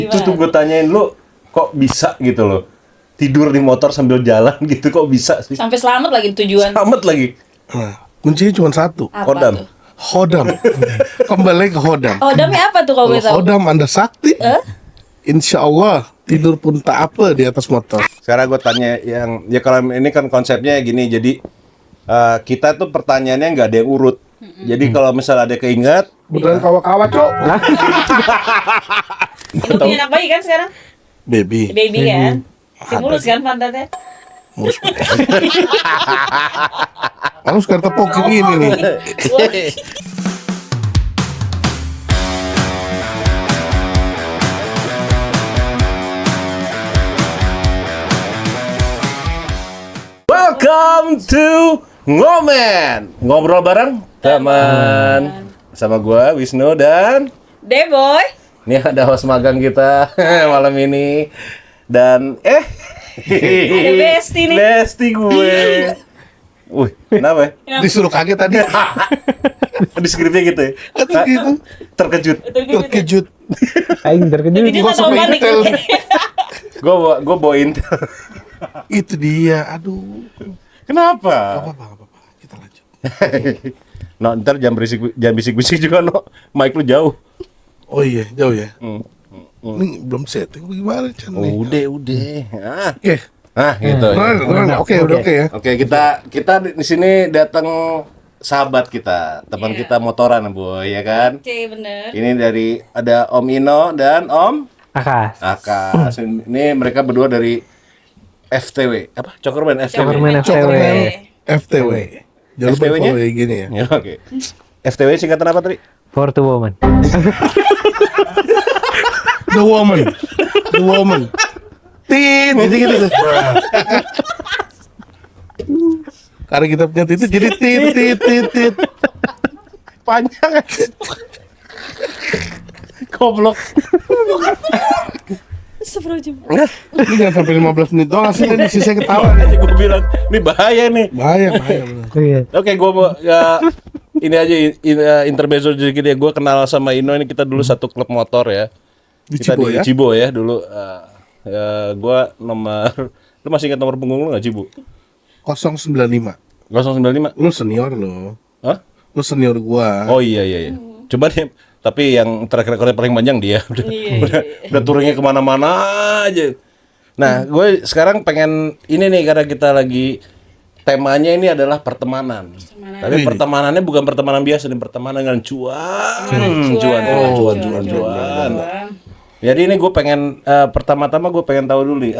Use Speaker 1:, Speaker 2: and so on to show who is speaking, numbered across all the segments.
Speaker 1: Itu tuh gue tanyain lu kok bisa gitu loh. Tidur di motor sambil jalan gitu kok bisa sih?
Speaker 2: Sampai selamat lagi tujuan.
Speaker 1: Selamat lagi.
Speaker 3: Nah, kuncinya cuma satu.
Speaker 2: Apa
Speaker 1: Kodam.
Speaker 2: tuh?
Speaker 3: Hodam. Kembali ke hodam.
Speaker 2: Hodamnya apa tuh kalau boleh
Speaker 3: Kalau
Speaker 2: tahu?
Speaker 3: hodam Anda sakti, insya Allah tidur pun tak apa di atas motor.
Speaker 1: Sekarang gue tanya yang ya kalau ini kan konsepnya gini, jadi kita tuh pertanyaannya nggak ada yang urut. Jadi kalau misalnya ada keinget,
Speaker 3: Beneran kawa-kawa, Cok.
Speaker 2: Itu punya anak bayi kan sekarang?
Speaker 3: Baby.
Speaker 2: Baby kan? Stimulus kan pantatnya?
Speaker 3: Mulus. Kamu sekarang tepokin ini nih.
Speaker 1: welcome to Ngomen, ngobrol bareng teman. Sama gue Wisnu dan
Speaker 2: Deboy.
Speaker 1: ini ada host magang kita malam ini dan
Speaker 2: Ada Besti nih.
Speaker 1: Besti gue. Wih, kenapa ya?
Speaker 3: Disuruh kaget tadi.
Speaker 1: Di skripnya gitu ya?
Speaker 3: Atau gitu.
Speaker 1: Terkejut.
Speaker 3: Terkejut.
Speaker 4: Aing terkejut.
Speaker 2: Dia
Speaker 3: Gua
Speaker 2: nggak tahu
Speaker 3: sampai
Speaker 2: panik.
Speaker 3: intel.
Speaker 1: Gue bawa intel.
Speaker 3: Itu dia. Aduh.
Speaker 1: Kenapa?
Speaker 3: Apa-apa. Kita lanjut.
Speaker 1: No, ntar jangan bisik-bisik juga, no. Mic lu jauh.
Speaker 3: Oh iya, jauh ya. Ini belum setting gimana Chan nih?
Speaker 1: Udah.
Speaker 3: Oke.
Speaker 1: Gitu.
Speaker 3: Beneran, oke, udah oke ya.
Speaker 1: Oke, kita di sini datang sahabat kita, teman kita motoran, Boy, ya kan?
Speaker 2: Oke, bener.
Speaker 1: Ini dari ada Om Ino dan Om
Speaker 4: Akas.
Speaker 1: Akas. Ini mereka berdua dari FTW. Apa? Cokerman FTW.
Speaker 4: Cokerman FTW.
Speaker 3: Cokerman FTW. Jangan lupa
Speaker 1: FTW-nya?
Speaker 3: follow kayak gini ya.
Speaker 1: Ya, oke. FTW singkatan apa tadi?
Speaker 4: For the woman.
Speaker 3: The woman. Tit, gitu. Karena kita punya titik jadi tit.
Speaker 1: Panjang aja. Goblok.
Speaker 2: Astagfirullahaladzim.
Speaker 3: Ini jangan sampai 15 menit doang sih, dan sisa ketawa.
Speaker 1: Aja gue bilang, ini bahaya nih.
Speaker 3: Bahaya bener.
Speaker 4: Iya.
Speaker 1: Oke, gue mau ini aja intermezzo sedikit ya. Gue kenal sama Ino ini kita dulu satu klub motor ya.
Speaker 3: Di
Speaker 1: Kita
Speaker 3: Cibo
Speaker 1: di
Speaker 3: ya?
Speaker 1: Cibo ya dulu. Gue nomor, lu masih ingat nomor punggung lu nggak Cibo?
Speaker 3: 095.
Speaker 1: 095.
Speaker 3: Lu senior lo.
Speaker 1: Hah?
Speaker 3: Lu senior gua.
Speaker 1: Oh iya. Coba deh. Tapi yang track recordnya paling panjang dia. Udah touringnya kemana-mana aja. Nah, gue sekarang pengen ini nih karena kita lagi temanya ini adalah pertemanan. Tapi pertemanannya bukan pertemanan biasa, nih pertemanan dengan cuan. Jadi ini gue pengen pertama-tama gue pengen tahu dulu nih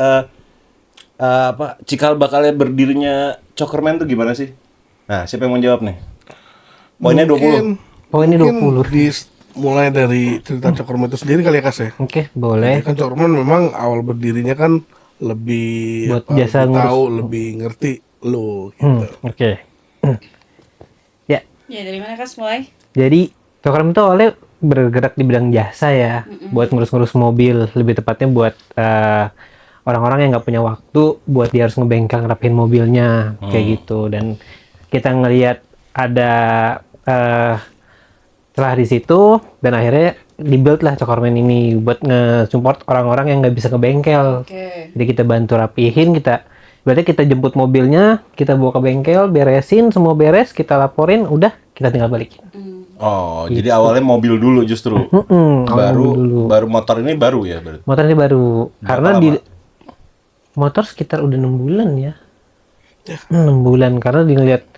Speaker 1: apa cikal bakalnya berdirinya Cokerman tuh gimana sih? Nah, siapa yang mau jawab nih? Poinnya 20.
Speaker 4: Poinnya
Speaker 3: Mungkin
Speaker 4: 20.
Speaker 3: mulai dari cerita Cokerman itu sendiri kali ya, Kas ya?
Speaker 4: Oke, boleh.
Speaker 3: Kan Cokerman memang awal berdirinya kan lebih
Speaker 4: Buat jasa
Speaker 3: lebih
Speaker 4: ngurus.
Speaker 3: tahu, lebih ngerti lo gitu.
Speaker 4: Oke. Ya,
Speaker 2: Ya, dari mana Kas mulai?
Speaker 4: jadi Cokerman itu awalnya bergerak di bidang jasa ya, buat ngurus-ngurus mobil, lebih tepatnya buat orang-orang yang nggak punya waktu, buat dia harus ngebengkel ngerapiin mobilnya, kayak gitu. Dan kita ngelihat ada setelah di situ dan akhirnya dibuild lah Cokerman ini buat nge-support orang-orang yang nggak bisa ke bengkel.
Speaker 2: Oke.
Speaker 4: Jadi kita bantu rapihin, berarti kita jemput mobilnya, kita bawa ke bengkel, beresin, semua beres, kita laporin, udah kita tinggal balikin.
Speaker 1: Oh, jadi awalnya mobil dulu justru. Baru motor ini baru ya berarti.
Speaker 4: Motor ini baru, karena
Speaker 1: lama?
Speaker 4: di motor sekitar udah 6 bulan ya. 6 bulan karena dilihat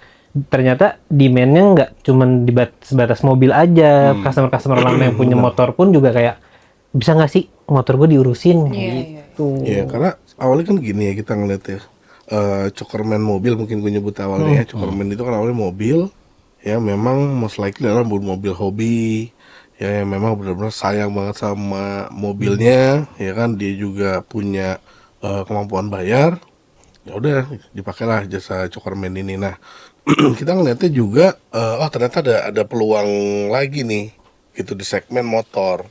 Speaker 4: ternyata demand-nya nggak cuman sebatas mobil aja. Customer-customer lama yang punya motor pun juga kayak bisa nggak sih motor gue diurusin gitu.
Speaker 3: Iya, karena awalnya kan gini ya kita ngeliat ya. Cokerman mobil mungkin gue nyebut awalnya ya. Cokerman itu kan awalnya mobil ya, memang most likely adalah mobil hobi ya, yang memang benar-benar sayang banget sama mobilnya ya kan. Dia juga punya kemampuan bayar, ya udah dipakailah jasa Cokerman ini. Nah kita ngeliatnya juga ternyata ada peluang lagi nih gitu di segmen motor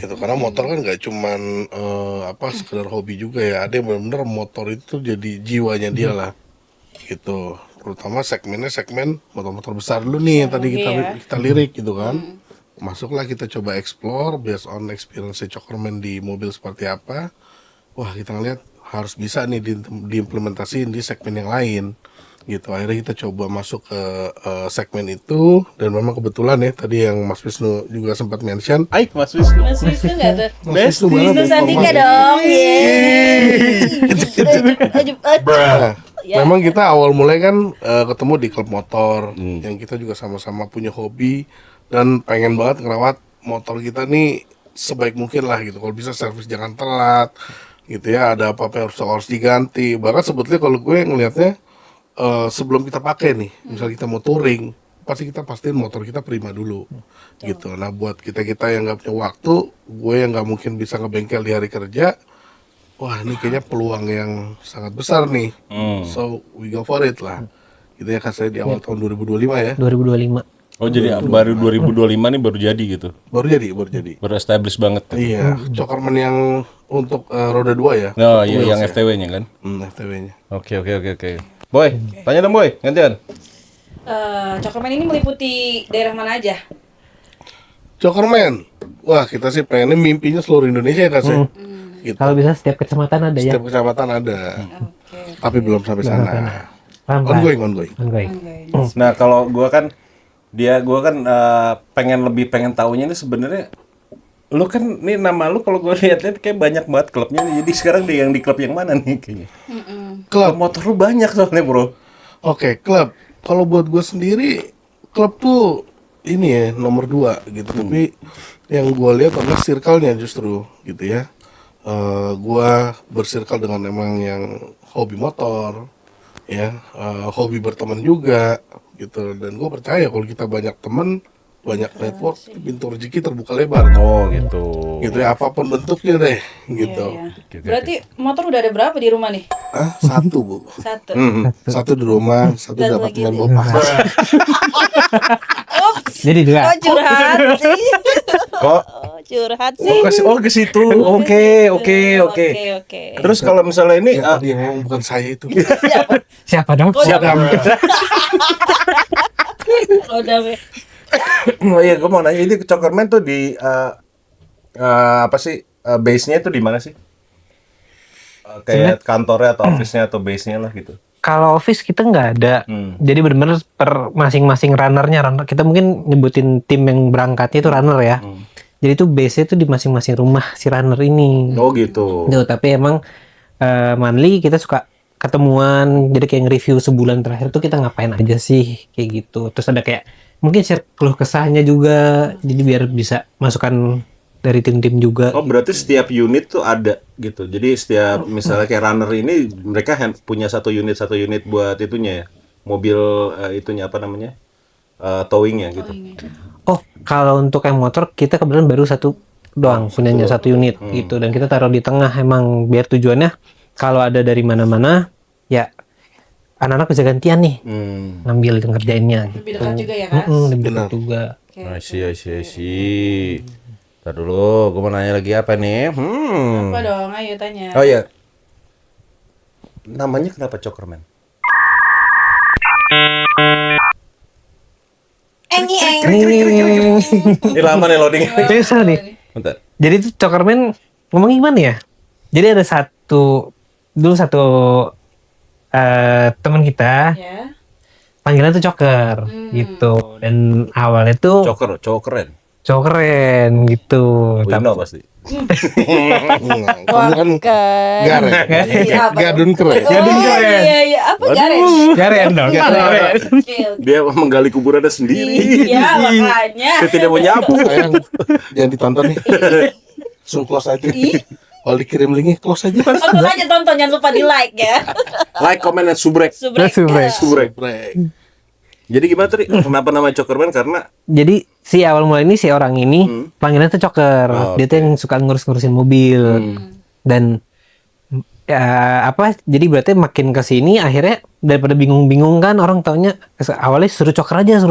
Speaker 3: gitu, karena motor kan nggak cuman sekedar hobi juga ya, ada yang benar-benar motor itu jadi jiwanya dia lah gitu. Terutama segmen motor-motor besar dulu nih yang tadi kita lirik gitu kan. masuklah kita coba explore based on experience Cokkerman di mobil seperti apa. Wah, kita ngeliat harus bisa nih diimplementasiin di segmen yang lain gitu. Akhirnya kita coba masuk ke segmen itu, dan memang kebetulan ya tadi yang Mas Wisnu juga sempat mention.
Speaker 1: Mas Wisnu.
Speaker 2: Mas Wisnu nggak tuh?
Speaker 3: Mas Wisnu banget
Speaker 2: Wisnu
Speaker 3: nih,
Speaker 2: Sandika
Speaker 3: Pak.
Speaker 2: dong.
Speaker 3: Nah,
Speaker 2: Ya.
Speaker 3: memang kita awal mulai kan ketemu di klub motor, yang kita juga sama-sama punya hobi dan pengen banget ngerawat motor kita nih sebaik mungkin lah gitu. Kalau bisa servis jangan telat gitu ya, ada apa-apa harus diganti. Bahkan sebetulnya kalau gue ngelihatnya sebelum kita pakai nih, misal kita mau touring, pasti kita pastiin motor kita prima dulu gitu. Nah, buat kita-kita yang nggak punya waktu, gue yang nggak mungkin bisa ngebengkel di hari kerja, wah ini kayaknya peluang yang sangat besar nih. So we go for it lah. Gitu ya, kan saya di awal tahun 2025 ya.
Speaker 4: 2025.
Speaker 1: Oh jadi baru 2025 nih baru jadi gitu.
Speaker 3: Baru jadi.
Speaker 1: Baru establish banget.
Speaker 3: Iya, Cokkerman yang untuk roda 2 ya.
Speaker 1: Oh iya yang FTW-nya kan.
Speaker 3: FTW-nya.
Speaker 1: Oke. Boy, tanya dong Boy, gantian.
Speaker 2: Cokkerman ini meliputi daerah mana aja?
Speaker 3: Cokkerman. Wah, kita sih pengennya mimpinya seluruh Indonesia ya, Kak sih. Gitu.
Speaker 4: Kalau bisa setiap kecamatan ada ya.
Speaker 3: Setiap kecamatan ada.
Speaker 2: Oke.
Speaker 3: Tapi belum sampai sana.
Speaker 4: Pelan-pelan.
Speaker 3: Ongoing.
Speaker 1: Nah kalau gua kan pengen tahunya ini sebenarnya lu kan nih nama lu kalau gua lihat-lihat kayak banyak banget klubnya nih. Jadi sekarang yang di klub yang mana nih kayaknya? Klub motor lu banyak soalnya bro.
Speaker 3: Oke, klub. Kalau buat gue sendiri, klub tuh ini ya nomor 2 gitu. Tapi yang gue lihat adalah circle-nya justru gitu ya. Gue bersirkel dengan emang yang hobi motor, ya, hobi berteman juga gitu. Dan gue percaya kalau kita banyak teman, banyak network, pintu rezeki terbuka lebar.
Speaker 1: Oh gitu.
Speaker 3: Gitu ya, apapun bentuknya deh gitu.
Speaker 2: Iya. Berarti motor udah ada berapa di rumah nih?
Speaker 3: Satu Bu.
Speaker 2: Satu.
Speaker 3: Satu di rumah, satu di
Speaker 2: Satu
Speaker 3: apartemen
Speaker 2: lagi
Speaker 3: bapak.
Speaker 4: Jadi dua.
Speaker 2: Oh curhat sih.
Speaker 1: Kok?
Speaker 2: Oh curhat sih.
Speaker 1: ke situ. Oke. Terus kalau misalnya ini
Speaker 3: Ya, tadi yang ngomong bukan saya itu.
Speaker 4: Siapa dong?
Speaker 2: Oh, udah weh.
Speaker 1: oh iya, gue mau nanya ini Cokkerman tuh di apa sih base-nya tuh di mana sih? Kayak kantornya atau office-nya atau base-nya lah gitu.
Speaker 4: Kalau office kita nggak ada. Jadi benar-benar per masing-masing runner. Kita mungkin nyebutin tim yang berangkatnya itu runner ya. Jadi itu base-nya itu di masing-masing rumah si runner ini.
Speaker 1: Oh gitu.
Speaker 4: Tuh, tapi emang monthly kita suka ketemuan. Jadi kayak nge-review sebulan terakhir tuh kita ngapain aja sih kayak gitu. Terus ada kayak mungkin share keluh kesahnya juga. Jadi biar bisa masukan dari tim-tim juga.
Speaker 1: Oh berarti setiap unit tuh ada gitu. Jadi setiap misalnya kayak runner ini mereka punya satu unit buat itunya ya. Mobil itunya apa namanya? Towingnya gitu.
Speaker 4: Oh, kalau untuk yang motor kita kebetulan baru satu doang punyanya satu unit gitu, dan kita taruh di tengah emang biar tujuannya kalau ada dari mana-mana ya anak-anak bisa gantian nih ngambil ngerjainnya gitu.
Speaker 2: Lebih dekat juga ya, Kas?
Speaker 4: Lebih dekat juga.
Speaker 1: I see. Ntar dulu, gue mau nanya lagi apa nih?
Speaker 2: Apa dong? Ayo tanya.
Speaker 1: Oh iya. Namanya kenapa Cokkerman? Ini lama nih loading.
Speaker 4: Bisa nih.
Speaker 1: Bentar.
Speaker 4: Jadi itu Cokkerman ngomong gimana ya? Jadi ada satu teman kita
Speaker 2: Ya.
Speaker 4: panggilan tuh Coker gitu, dan awalnya tuh
Speaker 1: Cowok keren.
Speaker 4: cowok keren gitu.
Speaker 1: Wino pasti.
Speaker 3: Kamu kan Garen. Gadun keren.
Speaker 2: Iya. Apa Garen?
Speaker 4: Garen dong.
Speaker 2: Oke.
Speaker 1: Dia menggali kuburannya sendiri.
Speaker 2: Iya, makanya.
Speaker 1: Dia tidak mau nyapu.
Speaker 3: Sayang, jangan ditonton nih. Langsung close aja. Kalau dikirim linknya close aja.
Speaker 2: Tonton aja, jangan lupa di like ya.
Speaker 1: Like, comment, dan subrek.
Speaker 4: Subrek.
Speaker 1: Jadi gimana tadi? Kenapa nama Cokkerman? Karena
Speaker 4: Jadi si awal mulai ini si orang ini panggilannya tuh Coker. Dia tuh yang suka ngurus-ngurusin mobil. Dan ya apa? Jadi berarti makin ke sini akhirnya daripada bingung-bingung kan, orang taunya awalnya suruh Coker aja.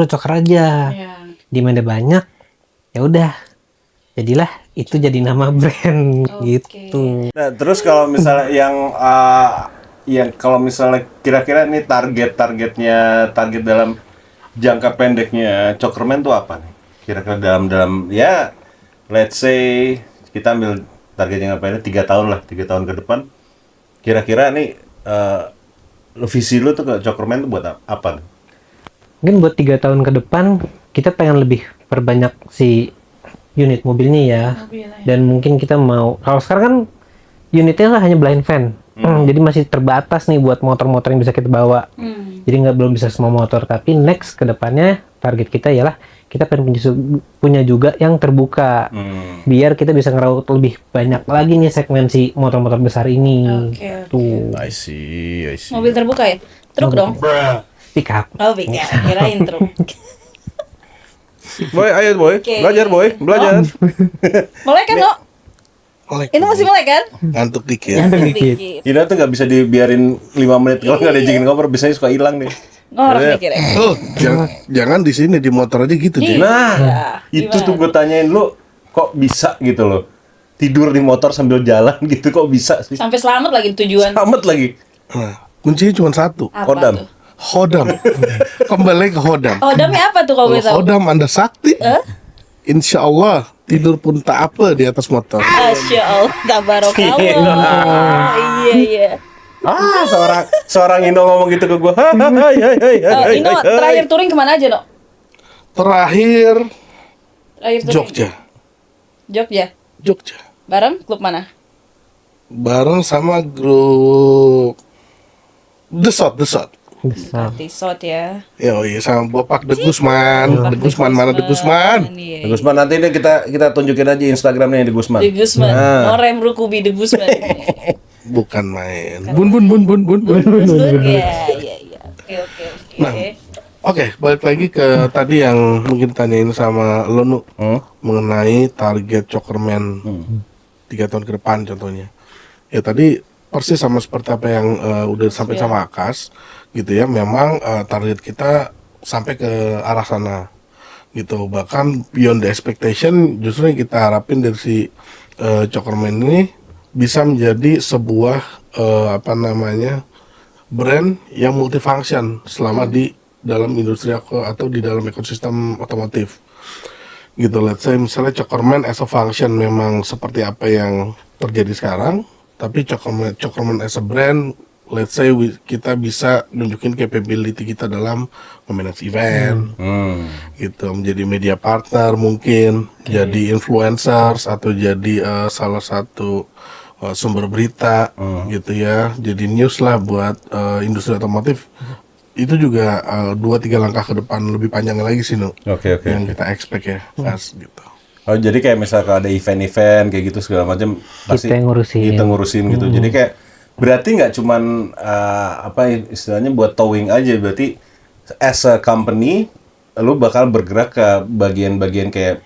Speaker 2: Iya.
Speaker 4: Demandnya banyak. Ya udah. Jadilah itu jadi nama brand gitu.
Speaker 1: nah, terus kalau misalnya yang kalau misalnya kira-kira ini target dalam jangka pendeknya Cokkerman tuh apa nih? Kira-kira dalam ya let's say kita ambil target yang apa ini 3 tahun lah, 3 tahun ke depan. Kira-kira nih visi lu tuh ke Cokkerman tuh buat apa?
Speaker 4: Mungkin buat 3 tahun ke depan kita pengen lebih perbanyak si unit mobilnya ya. Dan mungkin kita mau, kalau sekarang kan unitnya hanya blind van. Jadi masih terbatas nih buat motor-motor yang bisa kita bawa. Jadi belum bisa semua motor. Tapi next ke depannya target kita ialah kita pengen punya juga yang terbuka. Biar kita bisa ngeraup lebih banyak lagi nih segmen si motor-motor besar ini.
Speaker 2: Oke.
Speaker 4: Tuh.
Speaker 1: I see.
Speaker 2: Mobil terbuka ya? Truk dong?
Speaker 4: Pick up.
Speaker 2: Oh, pick up. Kirain truk.
Speaker 1: Boy, ayo boy,
Speaker 2: Oke.
Speaker 1: belajar boy, belajar.
Speaker 2: Melek kan, no?
Speaker 3: Melek.
Speaker 2: Itu masih melek kan?
Speaker 3: Ngantuk dikit.
Speaker 4: Dikit.
Speaker 1: Ina tuh nggak bisa dibiarin 5 menit kalau nggak diizinin ngoper, biasanya suka hilang nih.
Speaker 2: Ngorok
Speaker 1: Iya.
Speaker 2: mikirnya.
Speaker 3: Oh, jangan di sini di motor aja gitu, Ji.
Speaker 1: Nah, itu
Speaker 2: gimana?
Speaker 1: tuh gue tanyain lu, kok bisa gitu loh? Tidur di motor sambil jalan gitu, kok bisa sih?
Speaker 2: Sampai selamat lagi tujuan.
Speaker 1: Selamat lagi.
Speaker 3: Nah, kuncinya cuma satu.
Speaker 2: Apa
Speaker 1: Kodam.
Speaker 2: tuh?
Speaker 3: Hodam. Kembali ke hodam.
Speaker 2: Oh, damnya apa tuh kalau
Speaker 3: Kalau
Speaker 2: boleh tahu?
Speaker 3: hodam Anda sakti, insya Allah tidur pun tak apa di atas motor.
Speaker 2: Masya Allah, tabarakallah. Iya.
Speaker 1: Seorang Ino ngomong gitu ke gue.
Speaker 2: Ino, terakhir touring kemana aja, no?
Speaker 3: Terakhir
Speaker 2: Terakhir touring.
Speaker 3: Jogja.
Speaker 2: Jogja. Bareng klub mana?
Speaker 3: Bareng sama grup Desot.
Speaker 4: Besar.
Speaker 2: Tisot ya.
Speaker 3: Ya, oh iya, sama Bapak De Gusman. De Gusman mana De Gusman?
Speaker 2: Iya.
Speaker 1: Gusman nanti deh kita tunjukin aja Instagramnya di Gusman.
Speaker 2: De Gusman. Norem Rukubi De Gusman.
Speaker 3: Bukan main. Bun.
Speaker 2: Gusman. Iya. Oke.
Speaker 3: Nah, Oke, balik lagi ke tadi yang mungkin tanyain sama lo Nu, mengenai target Cokkerman 3 tahun ke depan contohnya. Ya tadi persis sama seperti apa yang udah disampaikan sama Akas gitu ya. Memang target kita sampai ke arah sana gitu. Bahkan beyond the expectation, justru yang kita harapin dari si Cokkerman ini bisa menjadi sebuah brand yang multifunction selama di dalam industri atau di dalam ekosistem otomotif gitu. Let's say misalnya Cokkerman as a function memang seperti apa yang terjadi sekarang, tapi Cokkerman as a brand, let's say kita bisa nunjukin capability kita dalam memanage event gitu, menjadi media partner mungkin, jadi influencers atau jadi salah satu sumber berita gitu ya, jadi news lah buat industri otomotif. Itu juga 2-3 langkah ke depan lebih panjang lagi sih, Nu.
Speaker 1: Oke.
Speaker 3: Yang kita expect ya, Mas gitu.
Speaker 1: Oh, jadi kayak misalkan ada event-event kayak gitu segala macam pasti
Speaker 4: Kita yang ngurusin.
Speaker 1: Kita ngurusin gitu. Jadi kayak berarti nggak cuman istilahnya buat towing aja, berarti as a company lu bakal bergerak ke bagian-bagian kayak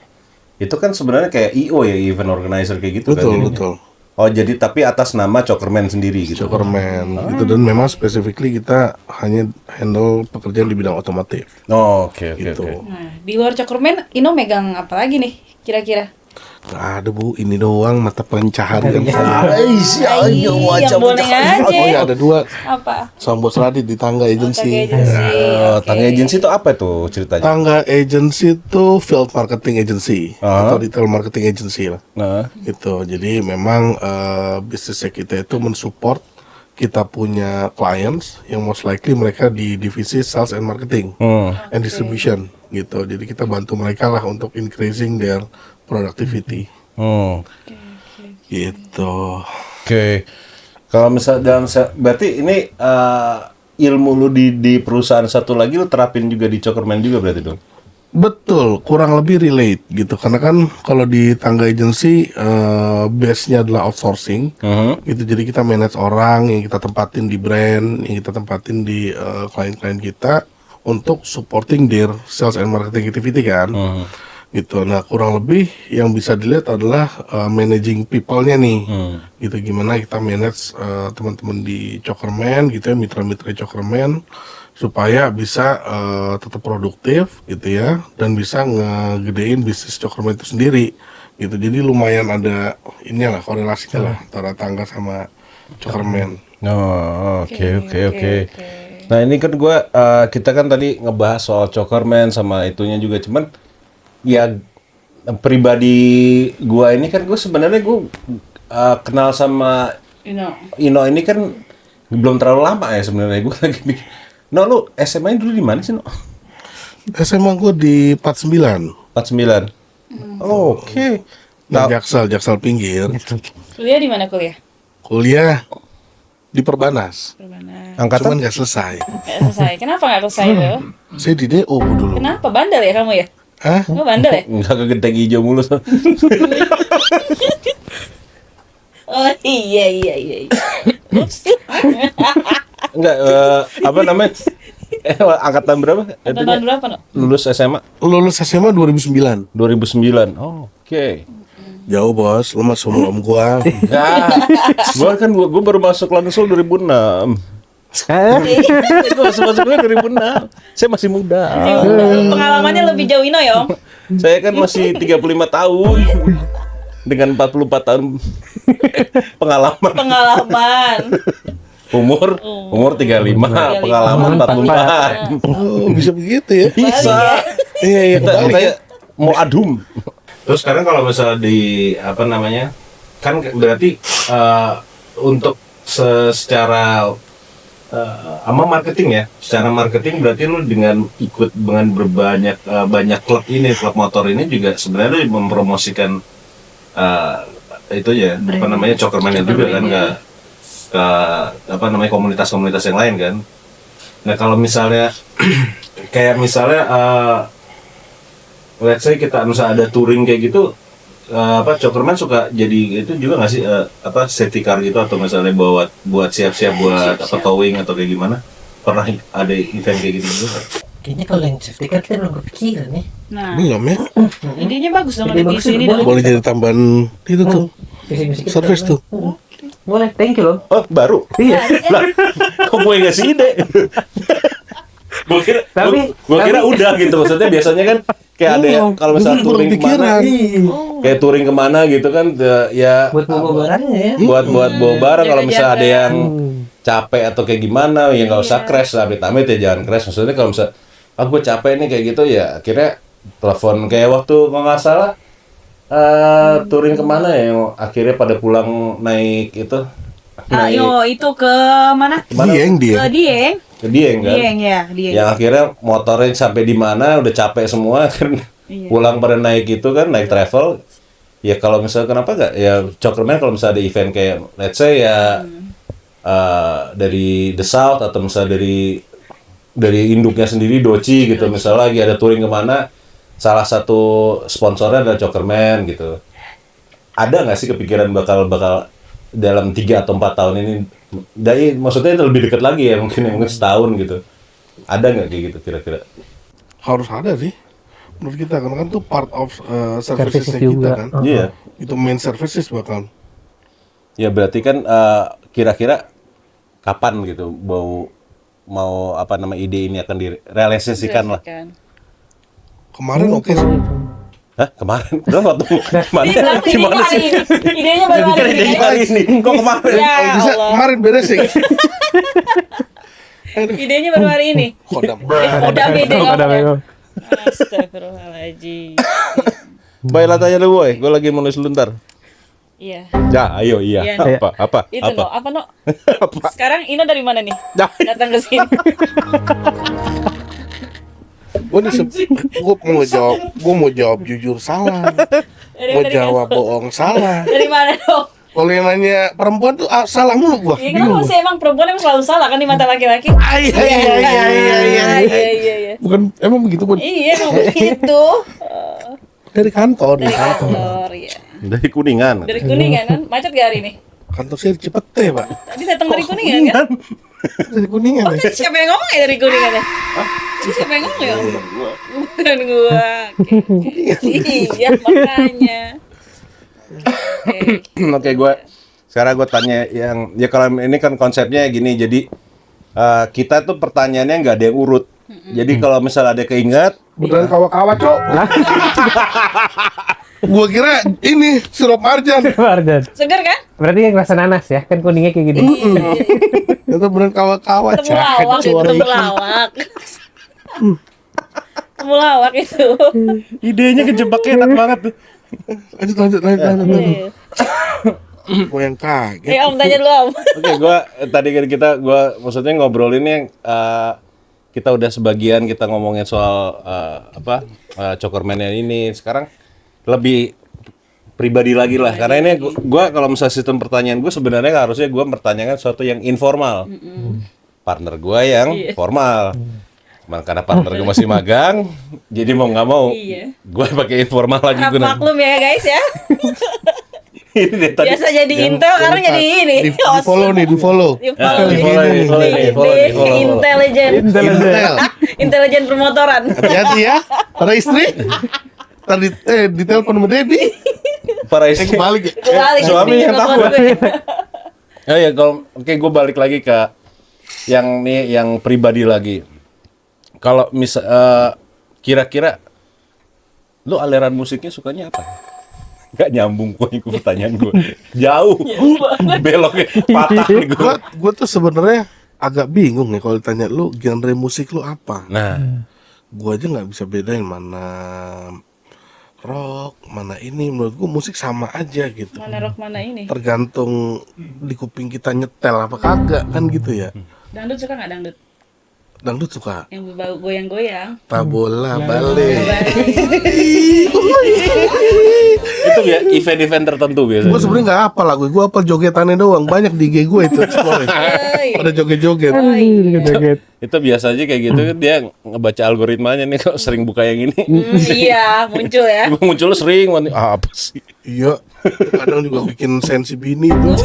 Speaker 1: itu kan sebenarnya kayak IO ya, event organizer kayak gitu kan. jadinya.
Speaker 3: Betul.
Speaker 1: Oh, jadi tapi atas nama Cokkerman sendiri gitu.
Speaker 3: Cokkerman gitu, dan memang specifically kita hanya handle pekerjaan di bidang otomotif
Speaker 1: Oh, oke.
Speaker 3: gitu.
Speaker 2: Nah, di luar Cokkerman, Ino megang apa lagi nih kira-kira?
Speaker 3: Nggak ada Bu, ini doang mata pencaharian
Speaker 2: Yang
Speaker 3: saya.
Speaker 2: boleh aja.
Speaker 3: Oh ya, ada 2
Speaker 2: Apa?
Speaker 3: sama Bos Radit di Tangga Agency.
Speaker 1: Tangga agensi itu apa tuh ceritanya?
Speaker 3: Tangga Agency itu field marketing agency atau retail marketing agency lah.
Speaker 1: Nah,
Speaker 3: Gitu. Jadi memang bisnisnya kita itu mensupport kita punya clients yang most likely mereka di divisi sales and marketing and distribution gitu. Jadi kita bantu mereka lah untuk increasing their productivity gitu.
Speaker 1: Oke. Kalau misal berarti ini ilmu lu di perusahaan satu lagi lu terapin juga di Cokkerman juga berarti dong?
Speaker 3: Betul, kurang lebih relate gitu. Karena kan kalau di Tangga Agency base-nya adalah outsourcing gitu. Jadi kita manage orang yang kita tempatin di brand, yang kita tempatin di klien-klien kita untuk supporting their sales and marketing activity kan. Gitu. Nah, kurang lebih yang bisa dilihat adalah managing people-nya nih. Gitu, gimana kita manage teman-teman di Cokkerman gitu ya, mitra-mitra Cokkerman supaya bisa tetap produktif gitu ya, dan bisa ngegedein bisnis Cokkerman itu sendiri gitu. Jadi lumayan ada inilah korelasinya lah antara Tangga sama Cokkerman.
Speaker 1: Oh, oke. Nah, ini kan kita kan tadi ngebahas soal Cokkerman sama itunya juga, cuman ya pribadi gua ini kan gue sebenarnya kenal sama Ino ini kan belum terlalu lama ya sebenarnya. Gue lagi mikir, No, lu SMA dulu di mana sih, No?
Speaker 3: SMA gue di 49.
Speaker 1: 49. Oh, oke.
Speaker 3: Nah, Jaksel pinggir.
Speaker 2: Kuliah di mana kuliah?
Speaker 3: Kuliah di Perbanas.
Speaker 2: Perbanas.
Speaker 1: Angkatan
Speaker 3: Cuman nggak selesai.
Speaker 2: Nggak selesai. Kenapa nggak selesai tuh?
Speaker 3: Saya di DO dulu.
Speaker 2: Kenapa bandel ya kamu ya?
Speaker 3: Hah?
Speaker 2: Kamu bandel ya?
Speaker 1: enggak ke Genteng Hijau mulu.
Speaker 2: Oh iya. Ups.
Speaker 1: Enggak, apa namanya? Angkatan berapa?
Speaker 2: Tahun berapa, No?
Speaker 1: Lulus SMA
Speaker 3: Lulus SMA 2009.
Speaker 1: 2009. Oh, oke.
Speaker 3: Jauh bos, lu masuk om gua.
Speaker 1: Ya, gua baru masuk langsung 2006. Gua masuk 2006. Saya masih muda.
Speaker 2: Pengalamannya lebih jauh Ino ya, Om?
Speaker 1: Saya kan masih 35 tahun dengan 44 tahun pengalaman. Umur 35, pengalaman 44.
Speaker 3: Oh, bisa begitu ya?
Speaker 1: Bisa.
Speaker 3: Iya,
Speaker 1: Kita mau adum. Terus sekarang kalau misalnya di apa namanya? Kan berarti untuk secara sama marketing ya. Secara marketing berarti lu dengan ikut dengan banyak klub motor ini juga sebenarnya lu mempromosikan itu ya, apa namanya, Cokkerman juga kan ke apa namanya komunitas-komunitas yang lain kan. Nah, kalau misalnya kayak misalnya let's say kita misalnya ada touring kayak gitu, apa Cokkerman suka jadi itu juga nggak sih apa safety car gitu, atau misalnya buat siap-siap buat apa towing atau kayak gimana? Pernah ada event kayak gitu juga?
Speaker 4: Kayaknya kalau yang safety car kita belum kepikiran nih.
Speaker 2: Nah,
Speaker 3: Belum ya?
Speaker 2: idenya bagus dong
Speaker 4: Ide
Speaker 2: di
Speaker 4: bagus
Speaker 2: sini
Speaker 4: juga.
Speaker 2: dong.
Speaker 3: Boleh jadi tambahan itu tuh.
Speaker 4: Bisik-bisik
Speaker 3: Service tuh.
Speaker 4: Boleh, thank you loh.
Speaker 1: Oh, baru?
Speaker 4: Iya.
Speaker 1: Lah, kok gue ngasih ide? Gue kira udah gitu, maksudnya biasanya kan kayak ada yang kalau misalnya
Speaker 3: Belum
Speaker 1: touring kemana, kayak touring kemana gitu kan, ya
Speaker 4: Buat bawa barangnya ya.
Speaker 1: buat bawa barang. Kalau
Speaker 2: Jaga
Speaker 1: misalnya ada
Speaker 2: jarak.
Speaker 1: yang capek atau kayak gimana, ya nggak usah crash, amit-amit ya jangan crash. Maksudnya kalau misalnya gue capek nih kayak gitu, ya akhirnya telepon kayak waktu kalau nggak salah touring kemana ya, yang akhirnya pada pulang naik itu,
Speaker 2: Ayo itu ke mana?
Speaker 3: Dieng dia.
Speaker 2: Ke Dieng.
Speaker 1: ke Dieng kan.
Speaker 2: Dieng.
Speaker 1: Yang akhirnya motornya sampai di mana udah capek semua kan, pulang pada naik itu kan, naik travel. Ya kalau misalnya kenapa nggak ya Cokkerman kalau misalnya ada event kayak let's say ya dari The South, atau misalnya dari induknya sendiri Doci gitu, misalnya lagi ada touring kemana, salah satu sponsornya adalah Cokkerman gitu. Ada nggak sih kepikiran bakal dalam 3 atau 4 tahun ini, maksudnya itu lebih dekat lagi ya, mungkin setahun gitu, ada nggak kayak gitu kira-kira?
Speaker 3: Harus ada sih. Menurut kita kan tuh part of
Speaker 4: Services
Speaker 3: services kita
Speaker 4: juga.
Speaker 3: kan.
Speaker 1: Iya.
Speaker 3: Itu main services bakal.
Speaker 1: Ya berarti kan kira-kira kapan gitu mau apa nama ide ini akan direalisasikan lah?
Speaker 3: Kemarin oke sih.
Speaker 1: Hah, kemarin? Udah waktu
Speaker 2: Ini
Speaker 1: gimana sih?
Speaker 2: Idenya baru hari ini.
Speaker 1: Hari ini kok kemarin?
Speaker 2: Ya
Speaker 3: Kalau bisa
Speaker 2: Allah.
Speaker 3: kemarin beres sih.
Speaker 2: Idenya baru hari ini.
Speaker 3: Kodam.
Speaker 2: Udah beda ngomongnya.
Speaker 4: Udah,
Speaker 2: Astagfirullahaladzim.
Speaker 1: Baiklah, tanya lu boy, gue lagi mau nulis lu ntar.
Speaker 2: Iya.
Speaker 1: Ya, ayo iya.
Speaker 2: Iya.
Speaker 1: Apa?
Speaker 2: Itu no, apa no? Sekarang Ino dari mana nih?
Speaker 1: Nah.
Speaker 2: Datang ke sini.
Speaker 3: Gue mau jawab jujur salah. Mau jawab bohong salah.
Speaker 2: Dari mana dong?
Speaker 3: Kalau yang nanya perempuan tuh salah mulu gua.
Speaker 2: Ya kenapa sih emang perempuan emang selalu salah kan di mata laki-laki? Iya.
Speaker 3: Bukan emang begitu pun
Speaker 2: Iya emang begitu.
Speaker 3: dari kantor,
Speaker 2: Dari kantor ya.
Speaker 1: Dari Kuningan.
Speaker 2: Dari Kuningan kan? Macet gak hari ini?
Speaker 3: Kantor saya di Cipete, Pak.
Speaker 2: Tadi datang dari Kuningan kan?
Speaker 3: Dari Kuningan ya.
Speaker 2: Siapa yang ngomong ya dari Kuningan ya? Siapa yang ngomong ya? Bukan gua. Iya makanya.
Speaker 1: Oke, sekarang gue tanya yang ya, kalau ini kan konsepnya gini, jadi kita tuh pertanyaannya nggak ada yang urut. Jadi kalau misalnya ada keinget,
Speaker 3: Beneran kawa-kawa, Cok. Gua kira ini sirup marjan.
Speaker 4: Marjan.
Speaker 2: Segar kan?
Speaker 4: Berarti yang rasa nanas ya, kan kuningnya kayak gini.
Speaker 3: Itu beneran kawa-kawa,
Speaker 2: Temulawak itu temulawak. Temulawak itu.
Speaker 1: Idenya kejebaknya enak banget tuh.
Speaker 3: Lanjut.
Speaker 2: Iya.
Speaker 3: Gue yang kaget.
Speaker 2: Om tanya dulu Om.
Speaker 1: Oke, tadi kan gua maksudnya ngobrolin yang kita udah sebagian kita ngomongin soal Cokerman ini. Sekarang lebih pribadi lagi lah. Karena ini gua kalau misalnya sistem pertanyaan gue sebenarnya harusnya gua bertanyakan sesuatu yang informal. Partner gua yang formal. Cuman karena partner gue masih magang, jadi mau nggak mau, gue pakai informal lagi
Speaker 2: Harap
Speaker 1: gue.
Speaker 2: maklum ya guys ya.
Speaker 1: Ini deh tadi.
Speaker 2: Biasa jadi intel, sekarang jadi ini.
Speaker 3: Di follow nih, di follow.
Speaker 2: Di follow
Speaker 1: Di follow.
Speaker 2: Intelijen.
Speaker 3: Intel.
Speaker 2: Intelijen permotoran.
Speaker 3: Hati-hati ya, para istri. Tadi ditelepon sama Debbie.
Speaker 1: Para istri.
Speaker 3: Kebalik ya.
Speaker 2: Kebalik,
Speaker 1: Suami
Speaker 2: istri
Speaker 1: yang
Speaker 2: telepon
Speaker 1: tahu.
Speaker 2: gue.
Speaker 1: Oh ya, oke, gue balik lagi ke yang pribadi lagi. Kalau kira-kira lu aliran musiknya sukanya apa? Gak nyambung gue pertanyaan gue. Jauh. Beloknya patah nih gue.
Speaker 3: Gue tuh sebenarnya agak bingung ya kalau ditanya lu genre musik lu apa.
Speaker 1: Nah,
Speaker 3: Gue aja nggak bisa bedain mana rock, mana ini. Menurut gue musik sama aja gitu.
Speaker 2: Mana rock mana ini?
Speaker 3: Tergantung di kuping kita nyetel apa kagak kan gitu ya.
Speaker 2: Dangdut suka nggak dangdut?
Speaker 3: Dangdut suka.
Speaker 2: Yang berbau goyang-goyang.
Speaker 3: Tabola balik.
Speaker 1: itu ya event-event tertentu biasanya.
Speaker 3: Gue sebenarnya nggak apa lagu, gue apa jogetannya doang. Banyak di IG gue itu explore. Pada joget-joget.
Speaker 4: Joget.
Speaker 1: Itu biasa aja kayak gitu kan dia ngebaca algoritmanya nih kalau sering buka yang ini.
Speaker 2: Iya, muncul ya.
Speaker 1: Muncul sering apa sih?
Speaker 3: Iya. Kadang juga bikin sensi bini tuh.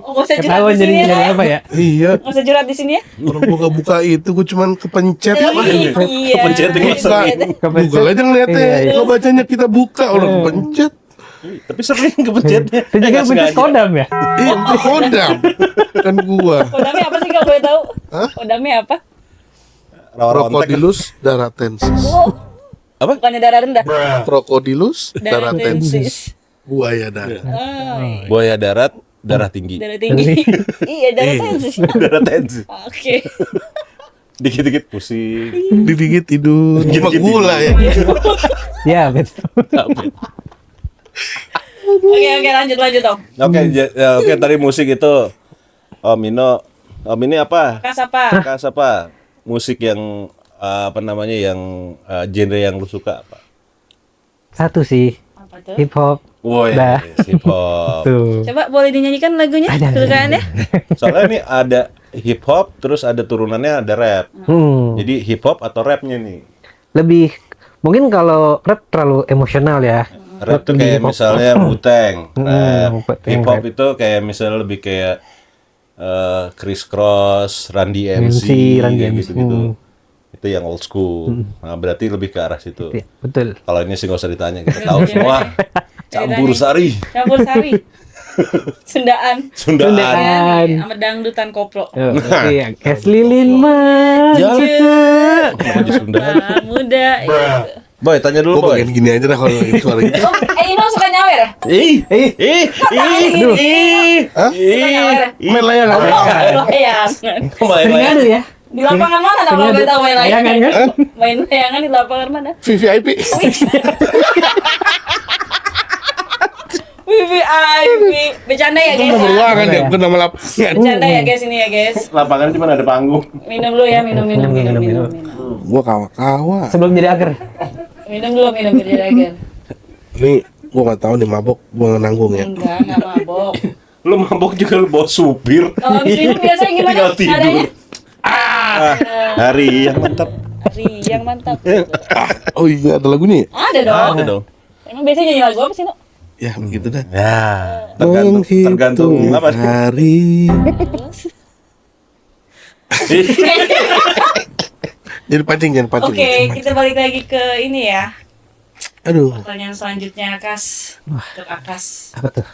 Speaker 2: Oh, nggak usah curhat
Speaker 4: Ketahuan
Speaker 2: di
Speaker 4: jadi
Speaker 2: sini
Speaker 4: jadi
Speaker 2: ya.
Speaker 4: apa ya?
Speaker 3: Iya.
Speaker 2: Nggak usah curhat di sini ya.
Speaker 3: Orang buka itu gue cuman kepencet.
Speaker 2: Iya.
Speaker 1: Kepencetin
Speaker 3: Buka.
Speaker 4: Kepencet.
Speaker 3: Google aja ngeliatnya.
Speaker 4: Iya.
Speaker 3: Lo bacanya kita buka orang kepencet.
Speaker 1: Tapi sering kepencetnya.
Speaker 4: Itu juga
Speaker 1: Nggak
Speaker 4: pencet
Speaker 1: sengaja.
Speaker 4: kodam ya?
Speaker 3: Iya, itu kodam. Kan gua.
Speaker 2: Kodamnya apa sih kalau boleh tahu?
Speaker 3: Hah?
Speaker 2: Kodamnya apa?
Speaker 1: Rawa-rawa ontek.
Speaker 3: Crocodilus daratensis.
Speaker 2: Oh,
Speaker 1: Apa?
Speaker 2: bukannya darah rendah.
Speaker 3: Crocodilus daratensis.
Speaker 2: Daratensis.
Speaker 3: Buaya darat.
Speaker 2: Oh,
Speaker 1: Buaya darat, darah tinggi.
Speaker 2: darah tinggi. Iya, darah tensis.
Speaker 1: Darah tensi.
Speaker 2: Oke.
Speaker 1: Dikit-dikit pusing.
Speaker 3: Digigit tidur. Cuma gula ya.
Speaker 4: Ya betul.
Speaker 2: Oke, lanjut Om.
Speaker 1: Oke, tadi musik itu Om ini apa?
Speaker 2: Kas apa?
Speaker 1: Kas apa? Musik yang yang genre yang lu suka apa?
Speaker 4: Satu sih
Speaker 2: Apa tuh?
Speaker 4: hip hop.
Speaker 1: Woi,
Speaker 4: Dah.
Speaker 1: hip hop.
Speaker 4: Tuh.
Speaker 2: Coba boleh dinyanyikan lagunya
Speaker 4: Ada.
Speaker 2: kesukaannya?
Speaker 1: Soalnya ini ada hip hop, terus ada turunannya ada rap. Jadi hip hop atau rapnya nih?
Speaker 4: Lebih mungkin kalau rap terlalu emosional ya.
Speaker 1: Rap tuh
Speaker 4: lebih
Speaker 1: kayak
Speaker 4: hip hop.
Speaker 1: misalnya Wu-Tang.
Speaker 4: Wu-Tang
Speaker 1: Hip hop
Speaker 4: rap.
Speaker 1: itu kayak misalnya lebih kayak Chris Cross, Randy MC,
Speaker 4: Randy
Speaker 1: kayak
Speaker 4: MC.
Speaker 1: gitu-gitu. Itu yang old school. Nah, berarti lebih ke arah situ.
Speaker 4: Iya, betul.
Speaker 1: Kalau ini sih nggak usah ditanya, kita tahu semua. Campur sari,
Speaker 2: Campur sari. Sundaan.
Speaker 1: Sundaan.
Speaker 4: Sundaan.
Speaker 2: Sama dangdutan koplo.
Speaker 4: Iya, es lilin maju.
Speaker 1: Maju Sundaan.
Speaker 2: Muda. Gitu.
Speaker 1: Boy, tanya dulu
Speaker 3: Gue
Speaker 1: boy.
Speaker 3: pengen gini aja dah kalau itu suara gitu.
Speaker 2: Oh, Ino suka nyawer ya? Suka nyawer ya?
Speaker 3: Main layangan.
Speaker 2: Layangan.
Speaker 1: Main
Speaker 4: Sering ada ya?
Speaker 2: Di lapangan mana nak kalau boleh tahu main layangan?
Speaker 4: Layangan kan?
Speaker 2: Main layangan di lapangan mana?
Speaker 3: VVIP.
Speaker 2: VVIP. Bercanda ya
Speaker 3: Itu
Speaker 2: guys.
Speaker 3: nomor
Speaker 2: Ya?
Speaker 3: ruangan ya, bukan nama lapangan.
Speaker 2: Bercanda ya guys ini ya guys.
Speaker 1: Lapangan cuma ada panggung.
Speaker 2: Minum dulu ya, minum.
Speaker 3: Gua kawa-kawa.
Speaker 4: Sebelum jadi agar.
Speaker 2: Minum dulu, biar jadi agar.
Speaker 3: Nih, gua nggak tahu nih mabok, gua nggak nanggung ya.
Speaker 2: Enggak mabok.
Speaker 1: Lu mabok juga lu bawa supir.
Speaker 2: Kalau habis minum biasanya gimana?
Speaker 1: Tinggal tidur.
Speaker 2: Nadanya?
Speaker 1: Hari yang mantap.
Speaker 2: Yang mantap.
Speaker 3: Oh iya, ada lagunya ya?
Speaker 2: Ada dong.
Speaker 1: Ada dong.
Speaker 2: Emang biasanya nyanyi lagu apa sih, Nuk?
Speaker 3: Ya, begitu dah.
Speaker 1: Ya, tergantung
Speaker 3: Menghitung
Speaker 1: apa?
Speaker 3: hari. Jangan pancing.
Speaker 2: Oke, kita balik lagi ke ini ya.
Speaker 3: Aduh,
Speaker 2: Pertanyaan selanjutnya, Akas. Untuk Akas.
Speaker 4: Apa tuh?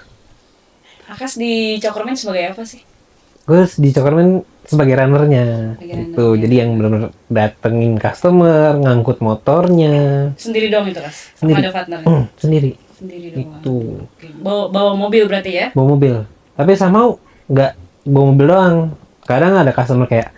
Speaker 2: Akas di Cokerman sebagai apa sih?
Speaker 4: Gue di Cokerman sebagai runnernya.
Speaker 2: Sebagai
Speaker 4: Gitu. Jadi yang benar-benar datengin customer, ngangkut motornya.
Speaker 2: Sendiri dong itu, Kas? Sama
Speaker 4: Sendiri.
Speaker 2: ada partner?
Speaker 4: Sendiri.
Speaker 2: Sendiri dong.
Speaker 4: Itu.
Speaker 2: Oke. Bawa mobil berarti ya?
Speaker 4: Bawa mobil. Tapi sama nggak bawa mobil doang. Kadang ada customer kayak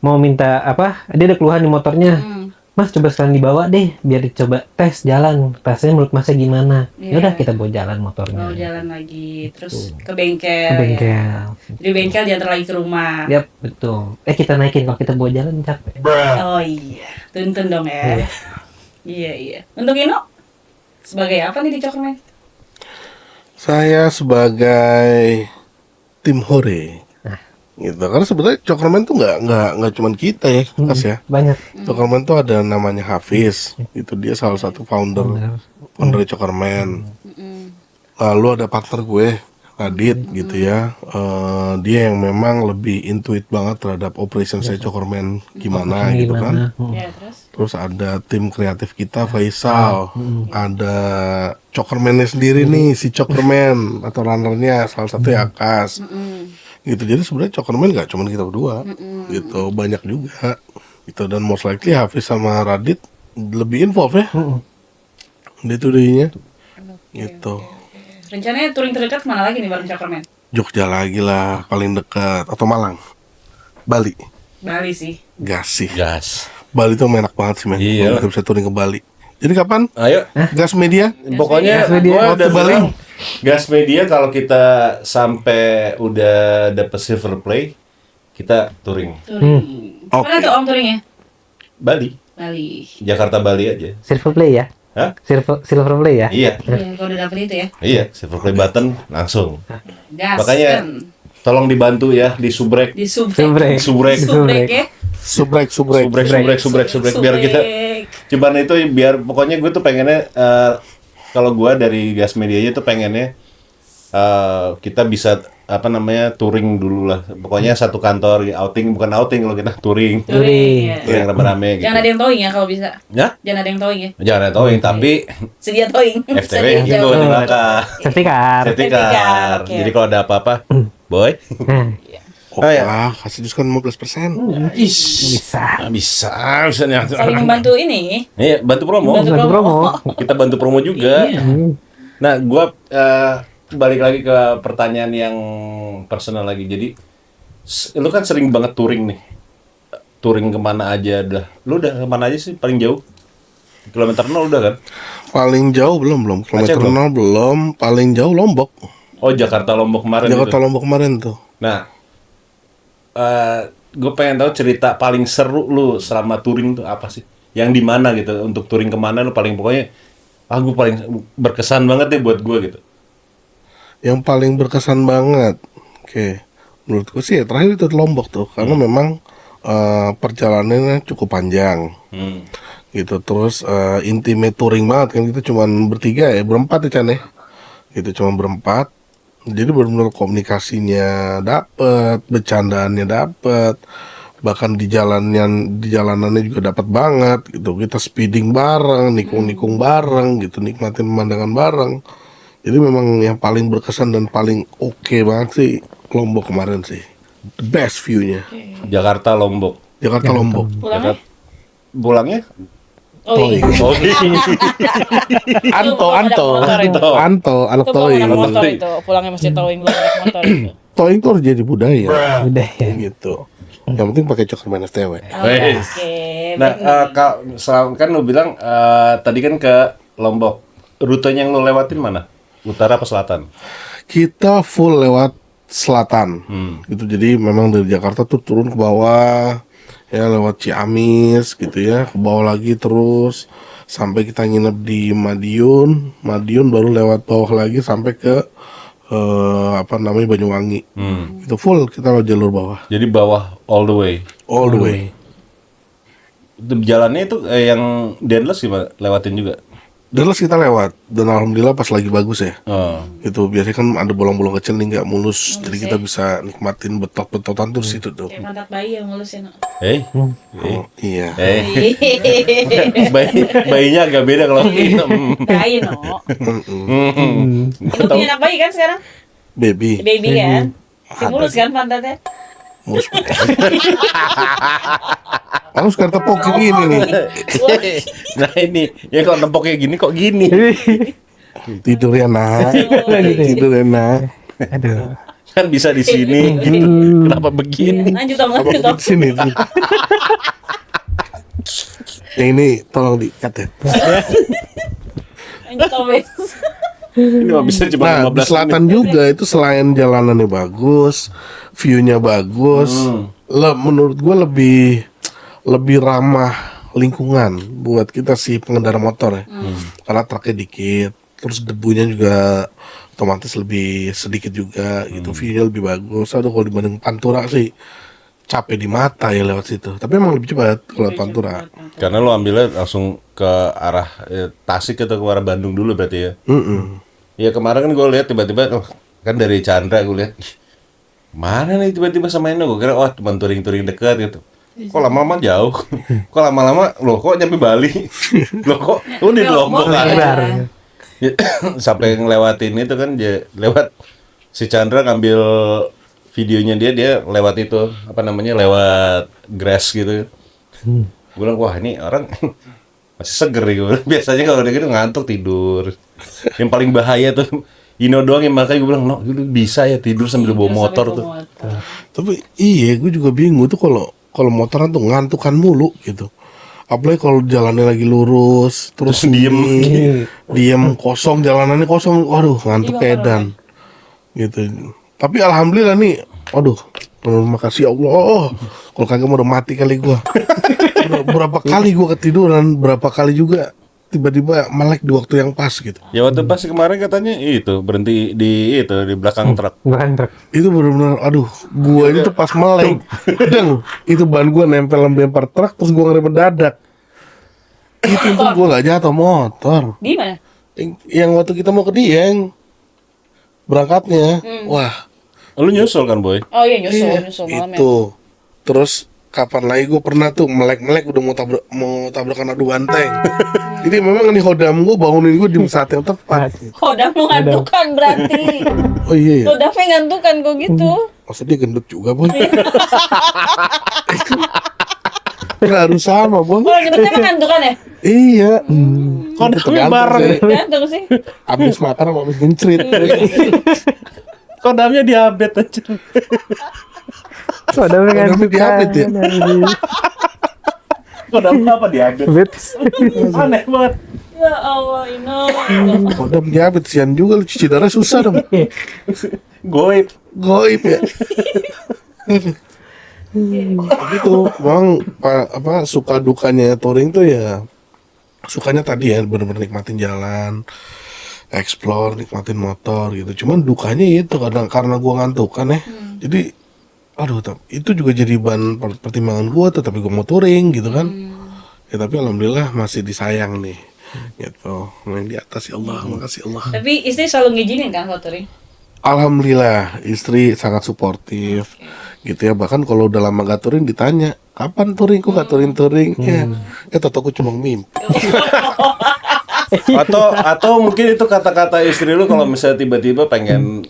Speaker 4: mau minta apa? Dia ada keluhan di motornya.
Speaker 2: Hmm.
Speaker 4: Mas coba sekalian dibawa deh, biar dicoba tes jalan. Rasanya menurut Masnya gimana? Ya udah kita bawa jalan motornya.
Speaker 2: Mau jalan lagi, terus ke bengkel.
Speaker 4: Ke bengkel.
Speaker 2: Ya. Di bengkel diantar lagi ke rumah.
Speaker 4: Yap, betul. Kita naikin, kalau kita bawa jalan capek.
Speaker 2: Oh iya, tuntun dong ya. Iya. Untuk Ino, sebagai apa nih di Cokmen?
Speaker 3: Saya sebagai tim hore. Gitu. Karena sebenarnya Cokroman tuh nggak cuman kita ya, Mas ya.
Speaker 4: Banyak.
Speaker 3: Cokroman tuh ada namanya Hafiz. Itu dia salah satu founder Cokroman. Lalu ada partner gue, Radit gitu ya. Dia yang memang lebih intuit banget terhadap operation saya Cokroman gimana gitu kan.
Speaker 2: Ya, terus?
Speaker 3: Terus ada tim kreatif kita Faisal, ada Cokromannya sendiri nih si Cokroman atau runnernya salah satu ya Akas. Gitu, jadi sebenarnya Cokroman nggak cuma kita berdua, gitu, banyak juga, gitu, dan most likely Hafiz sama Radit lebih involved ya, itu dinya, gitu.
Speaker 2: Rencananya touring terdekat kemana lagi nih bareng Cokmen?
Speaker 3: Jogja lagi lah, paling dekat, atau Malang, Bali,
Speaker 2: Bali sih.
Speaker 3: gas sih,
Speaker 1: Gas.
Speaker 3: Bali tuh enak banget sih men,
Speaker 1: Iya.
Speaker 3: kalau kita bisa touring ke Bali. Jadi kapan?
Speaker 1: Ayo.
Speaker 3: Gas media?
Speaker 1: Pokoknya
Speaker 4: Gas media.
Speaker 1: gue udah
Speaker 3: Waktu Bali.
Speaker 1: bilang Gas Media kalau kita sampai udah dapet silver play, kita touring
Speaker 2: Touring.
Speaker 3: Oke.
Speaker 2: Mana tuh Om touringnya?
Speaker 1: Bali,
Speaker 2: Bali.
Speaker 1: Jakarta Bali aja.
Speaker 4: Silver play ya?
Speaker 1: Hah?
Speaker 4: Silver play ya?
Speaker 1: Iya,
Speaker 2: Iya, kalau udah dapet itu ya.
Speaker 1: iya, silver play button langsung.
Speaker 2: Gas.
Speaker 1: Makanya
Speaker 2: kan.
Speaker 1: tolong dibantu ya di subrek,
Speaker 2: Di subrek.
Speaker 4: Subrek.
Speaker 1: subrek,
Speaker 2: Subrek ya.
Speaker 3: Subrek.
Speaker 1: subrek biar kita. Cuman itu biar pokoknya gue tuh pengennya kalau gue dari Gas Medianya tuh pengennya kita bisa apa namanya touring dulu lah. Pokoknya satu kantor outing, bukan outing kalau kita touring.
Speaker 2: Touring. Ya.
Speaker 1: Touring rame-rame gitu.
Speaker 2: Jangan ada yang towing ya kalau bisa.
Speaker 1: Ya?
Speaker 2: Jangan ada yang towing ya.
Speaker 1: Jangan ada touring tapi
Speaker 2: Sedia towing.
Speaker 1: FTW
Speaker 2: Sedia
Speaker 1: gitu
Speaker 2: jauh.
Speaker 1: di belakang.
Speaker 4: Safety car.
Speaker 1: Safety
Speaker 2: Safety car,
Speaker 1: car.
Speaker 2: oke.
Speaker 1: Jadi kalau ada apa-apa, boy.
Speaker 4: Nah,
Speaker 3: Oke
Speaker 1: ya.
Speaker 3: lah, kasih diskon 15%.
Speaker 4: bisa.
Speaker 1: Bisa nih.
Speaker 2: Saling membantu ini.
Speaker 1: Iya, bantu promo.
Speaker 2: Bantu
Speaker 4: Bantu promo.
Speaker 1: Kita bantu promo juga. Nah, gua balik lagi ke pertanyaan yang personal lagi. Jadi, lu kan sering banget touring nih. Touring kemana aja dah. Lu udah kemana aja sih paling jauh? Kilometer 0 udah kan?
Speaker 3: Paling jauh belum.
Speaker 1: Aceh
Speaker 3: Kilometer 0 belum. Paling jauh Lombok.
Speaker 1: Oh, Jakarta Lombok kemarin
Speaker 3: Jakarta
Speaker 1: itu.
Speaker 3: Lombok kemarin tuh.
Speaker 1: Nah, gue pengen tahu cerita paling seru lu selama touring tuh apa sih? Yang di mana gitu? Untuk touring kemana lu paling pokoknya, gue paling berkesan banget deh buat gue gitu.
Speaker 3: Yang paling berkesan banget, oke, menurutku sih ya terakhir itu Lombok tuh, karena memang perjalanannya cukup panjang, gitu. Terus intimate touring banget kan, kita cuman bertiga ya, berempat ya Chan ya, gitu, cuman berempat. Jadi benar-benar komunikasinya dapet, bercandaannya dapet, bahkan di jalanannya juga dapat banget gitu. Kita speeding bareng, nikung bareng gitu, nikmatin pemandangan bareng. Jadi memang yang paling berkesan dan paling oke banget sih Lombok kemarin sih. The best view-nya.
Speaker 1: Jakarta Lombok.
Speaker 3: Jakarta Lombok.
Speaker 2: Pulangnya?
Speaker 1: Pulangnya?
Speaker 2: Oh iya.
Speaker 1: Oh,
Speaker 3: Anto,
Speaker 2: anak motor
Speaker 3: anak
Speaker 2: Itu belum
Speaker 3: towing.
Speaker 2: anak motor itu. Pulangnya masih towing belum anak motor itu.
Speaker 3: Towing tuh harus jadi budaya,
Speaker 4: Udah ya.
Speaker 3: gitu. Yang penting pakai Cokroman STW.
Speaker 1: Wes.
Speaker 2: Oke.
Speaker 1: Nah, kan lu bilang tadi kan ke Lombok. Rutenya yang lu lewatin mana? Utara apa selatan?
Speaker 3: Kita full lewat selatan, gitu. Jadi memang dari Jakarta tuh turun ke bawah, ya lewat Ciamis, gitu ya, ke bawah lagi terus sampai kita nginep di Madiun, baru lewat bawah lagi sampai ke apa namanya Banyuwangi. Itu full kita lewat jalur bawah,
Speaker 1: Jadi bawah all the way.
Speaker 3: all the way.
Speaker 1: Jalannya itu yang Deadless gimana? Lewatin juga?
Speaker 3: Dallas kita lewat, dan alhamdulillah pas lagi bagus ya.
Speaker 1: Oh.
Speaker 3: Gitu, biasanya kan ada bolong-bolong kecil nih nggak mulus, jadi kita bisa nikmatin betot-betotan tuh di situ tuh.
Speaker 2: Kayak pantat bayi yang mulus ya, no?
Speaker 3: Oh, iya.
Speaker 1: Bayinya agak beda kalau minum.
Speaker 2: Bayi, no. Itu punya anak bayi kan sekarang?
Speaker 3: Baby,
Speaker 2: Baby kan? Si mulus kan pantatnya?
Speaker 3: mulus banget. Aku sekarang tepuk kayak gini nih.
Speaker 1: Nah ini, ya kalau nempok kayak gini kok gini?
Speaker 3: Tidur ya nak, tidur ya nak.
Speaker 4: Aduh.
Speaker 1: Kan bisa di sini. Kenapa begini?
Speaker 2: Lanjut Om,
Speaker 3: Apa
Speaker 2: lanjut Om.
Speaker 3: di sini tuh? Yang ini tolong di-cut ya.
Speaker 2: Lanjut Obes.
Speaker 1: Ini mah bisa cuma
Speaker 3: Nah,
Speaker 1: 15
Speaker 3: di selatan juga itu selain jalanannya bagus, view-nya bagus, menurut gua lebih ramah lingkungan buat kita sih pengendara motor ya. Karena truknya dikit, terus debunya juga otomatis lebih sedikit juga gitu, view-nya lebih bagus. Aduh, kalau dibanding Pantura sih capek di mata ya lewat situ. Tapi emang lebih cepat kalau Pantura.
Speaker 1: Karena lo ambilnya langsung ke arah Tasik atau ke arah Bandung dulu berarti ya. Ya kemarin kan gue lihat tiba-tiba kan dari Chandra gue lihat, "Ih, mana nih tiba-tiba sama ini?" Gue kira wah cuma touring-touring dekat gitu. Kok lama-lama jauh? Kok lama-lama lo kok nyampe Bali? Lo kok lu di Lombok kan? Ya, sampai ngelewatin itu kan dia lewat si Chandra ngambil videonya dia lewat itu apa namanya lewat grass gitu. Gue bilang wah ini orang masih seger nih gue. Biasanya kalau dia gitu ngantuk tidur. Yang paling bahaya tuh Ino doang yang makanya gue bilang no lu bisa ya tidur sambil bawa motor tuh.
Speaker 3: Tapi iya, gue juga bingung tuh kalau motoran tuh ngantukan mulu gitu. Apalagi kalau jalannya lagi lurus, terus diem kosong, jalanannya kosong, waduh ngantuk edan gitu. Tapi alhamdulillah nih, waduh, makasih Allah. Kalau kagak mau udah mati kali gua. Berapa kali gua ketiduran, berapa kali juga tiba-tiba melek di waktu yang pas gitu.
Speaker 1: Ya waktu pas kemarin katanya itu berhenti di belakang truk.
Speaker 4: Bukan truk.
Speaker 3: Itu benar-benar, aduh, gua ini tuh pas melek, deng, itu ban gua nempel lempar truk, terus gua ngerem mendadak. Itu tuh gua nggak jatuh motor.
Speaker 2: Di mana?
Speaker 3: Yang waktu kita mau ke Dieng, berangkatnya, wah,
Speaker 1: Lu nyusul kan boy?
Speaker 2: Oh iya nyusul malam ya.
Speaker 3: itu. Terus kapan lagi gue pernah tuh melek udah mau tabrakan adu banteng. Jadi memang nih hodam gue bangunin gue di saat yang tepat.
Speaker 2: Kodam mengantukan berarti.
Speaker 3: Oh iya, iya.
Speaker 2: Kodamnya ngantukan kok gitu.
Speaker 3: Maksudnya dia gendut juga boy. Nggak harus sama boy.
Speaker 2: Oh gendutnya kan ngantukan ya?
Speaker 3: Iya.
Speaker 1: Kodamnya bareng.
Speaker 2: Gantung sih.
Speaker 3: Abis makan sama abis gencrit.
Speaker 1: Kodamnya diabetes aja.
Speaker 4: Kodamnya
Speaker 3: Kodamnya diabetes ya?
Speaker 1: Kodamnya apa diabetes? Aneh banget.
Speaker 2: Ya Allah Ino.
Speaker 3: Kodam diabetes sian juga lu cuci darah susah dong.
Speaker 1: Goib.
Speaker 3: Goib ya. Begitu, memang apa suka dukanya touring tuh ya sukanya tadi ya bener-bener nikmatin jalan, explore, nikmatin motor gitu. Cuman dukanya itu kadang karena gua ngantuk kan ya. Jadi aduh itu juga jadi bahan pertimbangan gua tuh, tapi gua mau touring gitu kan. Ya tapi alhamdulillah masih disayang nih. Gitu. Main di atas ya Allah, makasih Allah.
Speaker 2: Tapi istri selalu ngizinin kan kalau touring?
Speaker 3: Alhamdulillah istri sangat suportif gitu ya, bahkan kalau udah lama gak touring ditanya kapan touring, kok gak touring ya aku cuma mimpi.
Speaker 1: Atau mungkin itu kata-kata istri lu kalau misalnya tiba-tiba pengen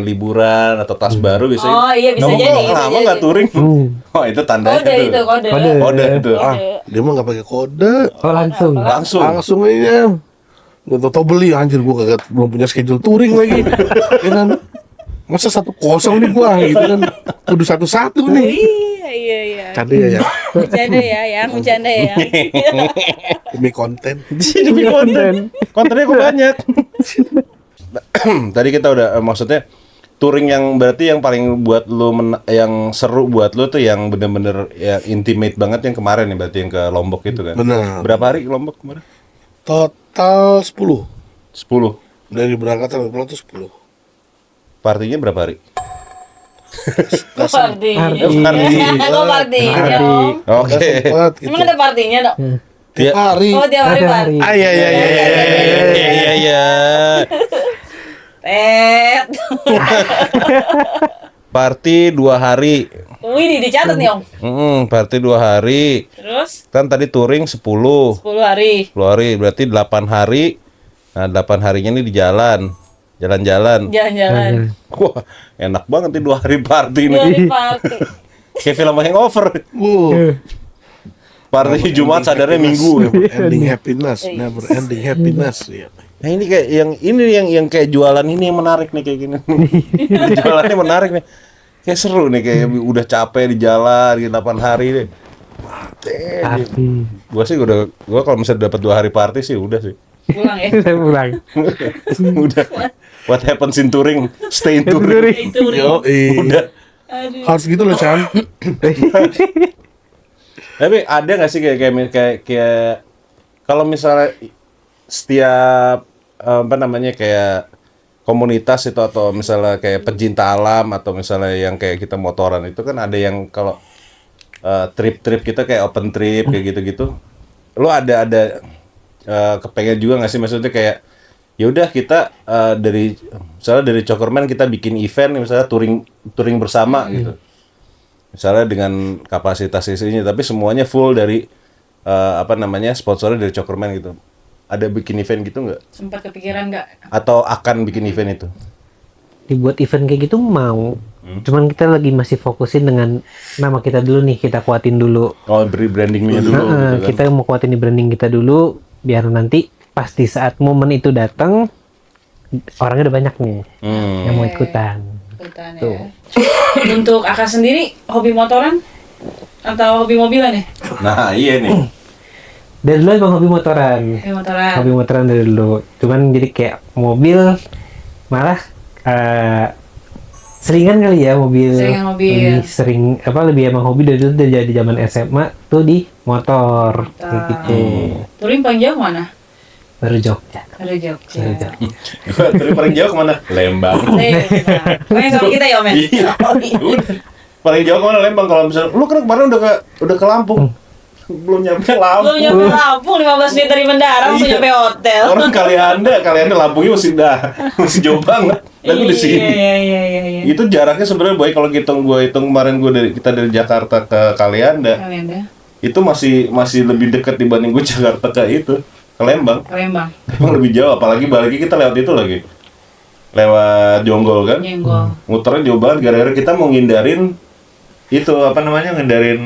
Speaker 1: liburan atau tas baru biasanya.
Speaker 2: Oh iya bisa
Speaker 1: "Kamu
Speaker 2: jadi.
Speaker 1: kok lama nggak touring?" Oh itu tandanya
Speaker 2: Kode
Speaker 1: tuh.
Speaker 2: itu kode.
Speaker 1: Kode itu.
Speaker 3: Dia mah nggak pakai kode,
Speaker 4: Oh langsung.
Speaker 1: Langsung.
Speaker 3: aja. Gak tau beli anjir, gua kagak belum punya schedule touring lagi. Ya kan? Masa 1-0 nih gua gitu kan. Kudu 1-1 nih.
Speaker 2: Iya.
Speaker 3: Canda ya.
Speaker 2: Bercanda ya.
Speaker 3: Demi konten.
Speaker 1: Demi konten. Kontennya kok banyak. Tadi kita udah maksudnya touring yang berarti yang paling buat lu yang seru buat lu tuh yang bener-bener ya intimate banget yang kemarin ya, berarti yang ke Lombok itu kan.
Speaker 3: Benar.
Speaker 1: Berapa hari ke Lombok kemarin?
Speaker 3: Total 10.
Speaker 1: 10.
Speaker 3: Dari berangkat sampai pulang tuh 10.
Speaker 1: Partinya berapa hari?
Speaker 2: Partinya.
Speaker 1: Party.
Speaker 2: Kok partinya dong?
Speaker 1: Oke.
Speaker 3: Sempat gitu.
Speaker 2: Emang ada partinya dong?
Speaker 3: Tiap hari.
Speaker 2: Oh tiap hari pak.
Speaker 1: Iya.
Speaker 2: Tet.
Speaker 1: Party 2 hari.
Speaker 2: Wih dicatat nih om.
Speaker 1: Party 2 hari.
Speaker 2: Terus
Speaker 1: Kan tadi touring 10
Speaker 2: 10 hari.
Speaker 1: berarti 8 hari. Nah 8 harinya ini di jalan. Jalan-jalan.
Speaker 2: Jalan-jalan.
Speaker 1: Wah enak banget nih 2 hari party nih.
Speaker 2: 2 hari party.
Speaker 1: Kayak film hangover. Party Jumat sadarnya Minggu.
Speaker 3: Ending happiness, never ending happiness. Ya.
Speaker 1: Nah ini kayak yang kayak jualan ini yang menarik nih kayak gini. Jualannya menarik nih. Kayak seru nih kayak udah capek di jalan 8 hari deh.
Speaker 4: Party.
Speaker 1: Gua kalau misalnya dapat 2 hari party sih udah sih.
Speaker 2: Pulang ya.
Speaker 4: Saya pulang.
Speaker 1: Udah. What happens in touring, stay in touring.
Speaker 2: Itu
Speaker 3: Yo,
Speaker 1: Udah.
Speaker 2: aduh.
Speaker 3: harus gitu loh Chan.
Speaker 1: Tapi ada nggak sih kayak kalau misalnya setiap apa namanya kayak komunitas itu atau misalnya kayak pecinta alam atau misalnya yang kayak kita motoran itu kan ada yang kalau trip-trip kita kayak open trip kayak gitu-gitu. Lo ada kepengen juga nggak sih maksudnya kayak ya udah kita misalnya dari Cokerman kita bikin event misalnya touring bersama gitu. Misalnya dengan kapasitas isinya tapi semuanya full dari apa namanya sponsornya dari Cokerman gitu. Ada bikin event gitu nggak?
Speaker 2: Sempat kepikiran nggak?
Speaker 1: Atau akan bikin event itu?
Speaker 4: Dibuat event kayak gitu mau. Cuman kita lagi masih fokusin dengan nama kita dulu nih, kita kuatin dulu.
Speaker 1: Oh, beri brandingnya dulu gitu kan.
Speaker 4: Kita mau kuatin di branding kita dulu biar nanti pas di saat momen itu datang orangnya udah banyak nih yang mau ikutan.
Speaker 2: Ikutan
Speaker 4: Tuh.
Speaker 2: ya. Untuk Aka sendiri hobi motoran atau hobi mobilan ya?
Speaker 1: Nah, iya nih.
Speaker 4: Dari dulu emang hobi motoran.
Speaker 2: Hobi motoran.
Speaker 4: Hobi motoran dari dulu. Cuman jadi kayak mobil malah seringan kali ya mobil.
Speaker 2: Seringan mobil.
Speaker 4: Lebih sering lebih emang hobi dari dulu dari zaman SMA tuh di motor kayak gitu.
Speaker 2: Touring paling jauh mana?
Speaker 4: Baru Jogja.
Speaker 2: Ada Jogja.
Speaker 4: Baru Jogja.
Speaker 1: Dari paling jauh kemana? Lembang.
Speaker 2: Lembang. Sama kita ya Om ya?
Speaker 1: Iya.
Speaker 2: Oh, iya.
Speaker 1: Udah. Paling jauh kemana Lembang kalau misalnya lu kan kemarin udah ke Lampung. Belum nyampe
Speaker 2: Belum
Speaker 1: Lampung.
Speaker 2: nyampe Lampung, 15 menit dari bandara langsung
Speaker 1: Iya.
Speaker 2: nyampe hotel.
Speaker 1: Orang kalian Lampungnya masih jauh banget. Dan gue di sini.
Speaker 2: Iya.
Speaker 1: Itu jaraknya sebenarnya boy kalau gue hitung kemarin kita dari Jakarta ke Kalianda.
Speaker 2: Kalian
Speaker 1: Itu masih lebih dekat dibanding gue Jakarta ke itu. Ke Lembang.
Speaker 2: Lembang.
Speaker 1: Emang lebih jauh apalagi balik kita lewat itu lagi. Lewat Jonggol kan.
Speaker 2: Nyenggol.
Speaker 1: Muternya jauh banget gara-gara kita mau ngindarin itu ngindarin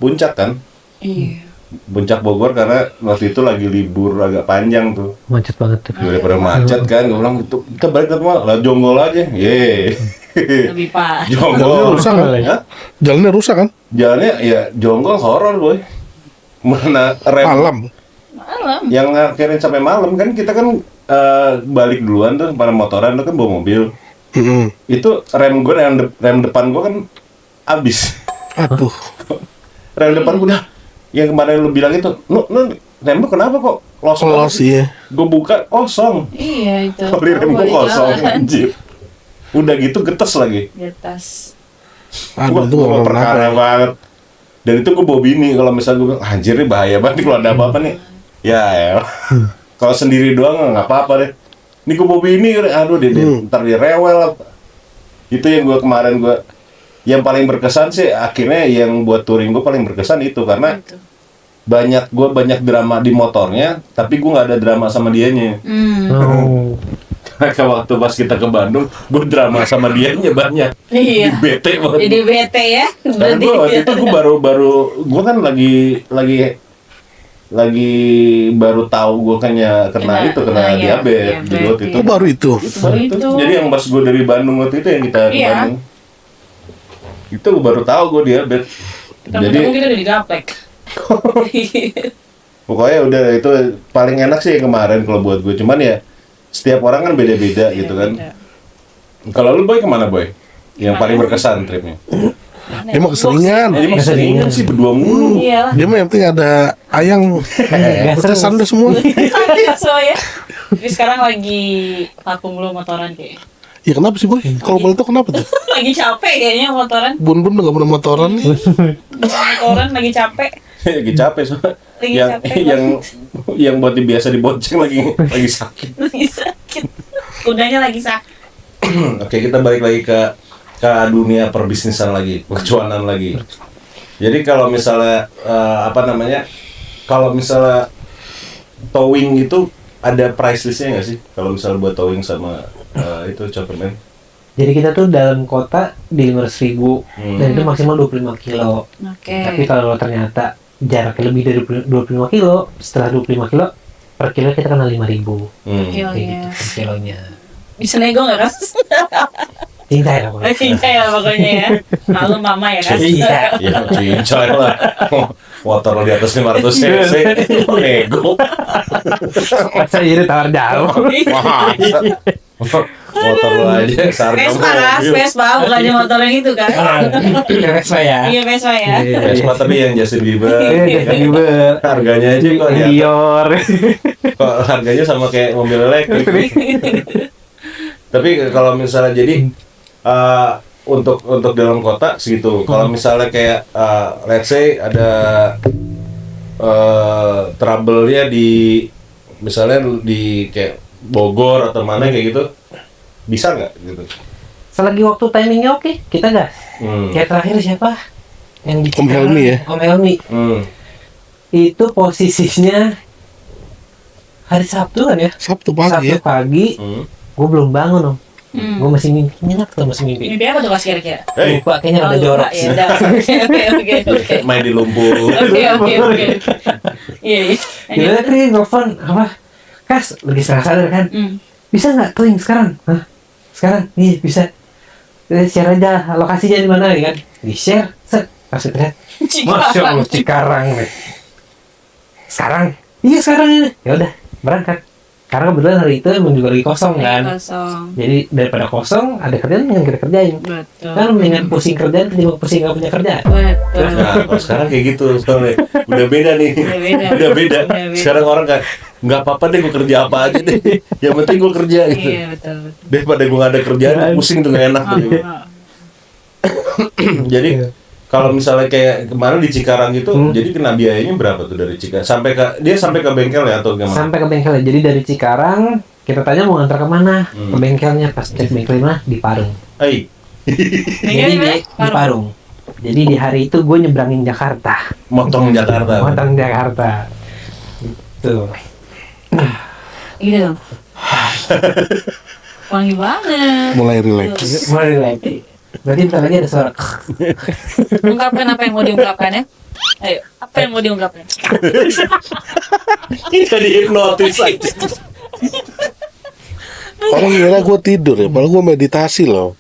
Speaker 1: puncak kan.
Speaker 2: Iya.
Speaker 1: Puncak Bogor karena waktu itu lagi libur agak panjang tuh.
Speaker 4: Macet banget tuh.
Speaker 1: Daripada macet kan, gue bilang itu kita balik ke rumah, lah Jonggol aja. Ye.
Speaker 2: Lebih pas.
Speaker 3: Jalannya
Speaker 1: Jonggol.
Speaker 3: rusak kan?
Speaker 1: Hah?
Speaker 3: Jalannya rusak kan?
Speaker 1: Jalannya ya Jonggol horor boy. Mana rem
Speaker 3: Malam.
Speaker 2: Malam.
Speaker 1: yang akhirnya sampai malam kan kita kan balik duluan tuh pada motoran tuh kan bawa mobil. Itu rem depan gue kan habis.
Speaker 3: Aduh.
Speaker 1: Rem depan gue udah yang kemarin lu bilang itu, rem lu kenapa kok
Speaker 3: Los iya.
Speaker 1: Gue buka kosong.
Speaker 2: Iya itu.
Speaker 1: Oli rem gue kosong anjir. Udah gitu getes lagi.
Speaker 2: Getas.
Speaker 3: Aduh itu
Speaker 1: Gua
Speaker 3: nggak
Speaker 1: perkara
Speaker 3: pernah.
Speaker 1: banget. Dan itu gue bawa bini kalau misalnya gue bilang anjir ini bahaya banget nih kalau ada apa-apa nih. Ya. Kalau sendiri doang nggak apa-apa deh. Ini gue bawa bini, aduh dia ntar dia rewel. Itu yang yang paling berkesan sih akhirnya yang buat touring gue paling berkesan itu karena banyak drama di motornya tapi gue nggak ada drama sama dianya.
Speaker 4: Oh.
Speaker 1: Karena waktu pas kita ke Bandung gue drama sama dianya banyak.
Speaker 2: Iya.
Speaker 1: Bete banget.
Speaker 2: Jadi bete ya.
Speaker 1: Karena gue waktu itu gue baru kan lagi baru tahu gue kena
Speaker 2: iya,
Speaker 1: diabetes. Jadi waktu itu
Speaker 3: Oh baru itu.
Speaker 1: baru itu. Jadi yang pas gue dari Bandung waktu itu yang kita ke
Speaker 2: Iya.
Speaker 1: Bandung. Itu gue baru tahu gue diabetes.
Speaker 2: Jadi kita udah digaplek.
Speaker 1: Pokoknya udah itu paling enak sih yang kemarin kalau buat gue. Cuman ya setiap orang kan beda-beda gitu kan. Kalau lu boy kemana boy? Yang paling berkesan tripnya?
Speaker 3: Dia mah keseringan.
Speaker 1: Ini mah seringan sih berdua mulu.
Speaker 2: Iya lah.
Speaker 3: Dia mah yang penting ada ayang. Berkesan udah semua.
Speaker 2: So ya. Tapi sekarang lagi vakum dulu motoran kayaknya.
Speaker 3: Ya kenapa sih boy? Kalau boleh tahu kenapa tuh?
Speaker 2: Lagi capek kayaknya motoran.
Speaker 3: Bun udah gak pernah motoran nih.
Speaker 2: Motoran lagi capek.
Speaker 1: Lagi capek soalnya.
Speaker 2: Lagi
Speaker 1: yang
Speaker 2: capek
Speaker 1: yang buat biasa dibonceng lagi sakit.
Speaker 2: Lagi sakit. Kudanya lagi sakit.
Speaker 1: Oke, kita balik lagi ke dunia perbisnisan lagi, percuanan lagi. Jadi kalau misalnya kalau misalnya towing itu ada price listnya nggak sih? Kalau misalnya buat towing sama itu Cokerman.
Speaker 4: Jadi kita tuh dalam kota di 500.000 dan itu maksimal 25 kilo.
Speaker 2: Oke.
Speaker 4: Tapi kalau ternyata jaraknya lebih dari 25 kilo, setelah 25 kilo per kilo kita kena 5.000. Kayak gitu per kilonya.
Speaker 2: Bisa nego nggak kan?
Speaker 4: Cincai lah pokoknya.
Speaker 2: Cincai lah pokoknya ya. Malu mama ya kan?
Speaker 4: Iya.
Speaker 1: Ya cincai lah. motor lo di atas 500 cc, nego.
Speaker 4: Masa ini tawar jauh.
Speaker 1: Motor lo aja seharga
Speaker 2: Vespa bukannya motor yang itu kan?
Speaker 4: Vespa ya.
Speaker 2: Iya Vespa ya.
Speaker 1: Vespa tapi yang Justin Bieber.
Speaker 4: Justin Bieber.
Speaker 1: Harganya aja kok ya.
Speaker 4: Dior.
Speaker 1: Kok harganya sama kayak mobil elektrik. Tapi kalau misalnya jadi untuk dalam kota segitu. Kalau misalnya kayak let's say ada trouble-nya di misalnya di kayak Bogor atau mana kayak gitu, bisa nggak gitu?
Speaker 4: Selagi waktu timingnya oke, kita gas. Kayak terakhir siapa? Yang di
Speaker 3: Om Helmi ya?
Speaker 4: Om Helmi. Itu posisinya hari Sabtu kan ya?
Speaker 3: Sabtu pagi ya.
Speaker 4: Sabtu pagi. Gue belum bangun Om. Gue masih mimpi, nyenyak tuh masih mimpi.
Speaker 2: Mimpi apa tuh Mas kira-kira?
Speaker 1: Hey,
Speaker 4: Lupa kayaknya ada
Speaker 2: lupa,
Speaker 4: jorok.
Speaker 2: ya udah. Oke.
Speaker 1: main di lumpur.
Speaker 2: Oke. Iya.
Speaker 4: Gimana Kri, nelfon apa? Kas, lagi setengah sadar kan? Bisa nggak clean sekarang? Hah? Sekarang? Iya bisa. Share aja lokasinya di mana nih kan? Di share, set, kasih lihat. Masya Allah Cikarang. Sekarang? Iya sekarang ini. Ya udah berangkat. Karena kebetulan hari itu emang juga lagi kosong kan.
Speaker 2: Kosong.
Speaker 4: Jadi daripada kosong ada kerjaan yang kita kerjain.
Speaker 2: Betul.
Speaker 4: Kan mendingan pusing kerjaan ketimbang pusing nggak punya kerjaan.
Speaker 2: Betul.
Speaker 1: Nah, kalau sekarang kayak gitu soalnya udah beda nih. Udah beda. Sekarang orang nggak apa-apa deh gue kerja apa aja deh. Yang penting gue kerja gitu.
Speaker 2: Iya betul.
Speaker 1: Daripada gue nggak ada kerjaan, pusing tuh nggak enak. Gitu. Jadi kalau misalnya kayak kemarin di Cikarang itu, jadi kena biayanya berapa tuh dari Cikarang? Sampai ke bengkel ya atau gimana?
Speaker 4: Sampai ke bengkel. Jadi dari Cikarang kita tanya mau ngantar kemana? Ke bengkelnya. Pas cek bengkel mana? Di Parung.
Speaker 1: Hai.
Speaker 4: Jadi di Parung. Jadi di hari itu gue nyebrangin Jakarta.
Speaker 1: Motong Jakarta.
Speaker 4: Motong Jakarta. Tuh.
Speaker 2: Gitu dong. Wangi banget.
Speaker 3: Mulai relax.
Speaker 4: Mulai lagi. Berarti bentar lagi ada suara.
Speaker 2: Ungkapkan apa yang mau diungkapkan ya. Ayo, apa yang mau diungkapkan?
Speaker 1: Ini jadi hipnotis aja.
Speaker 3: Orang kira gue tidur ya, padahal gue meditasi loh.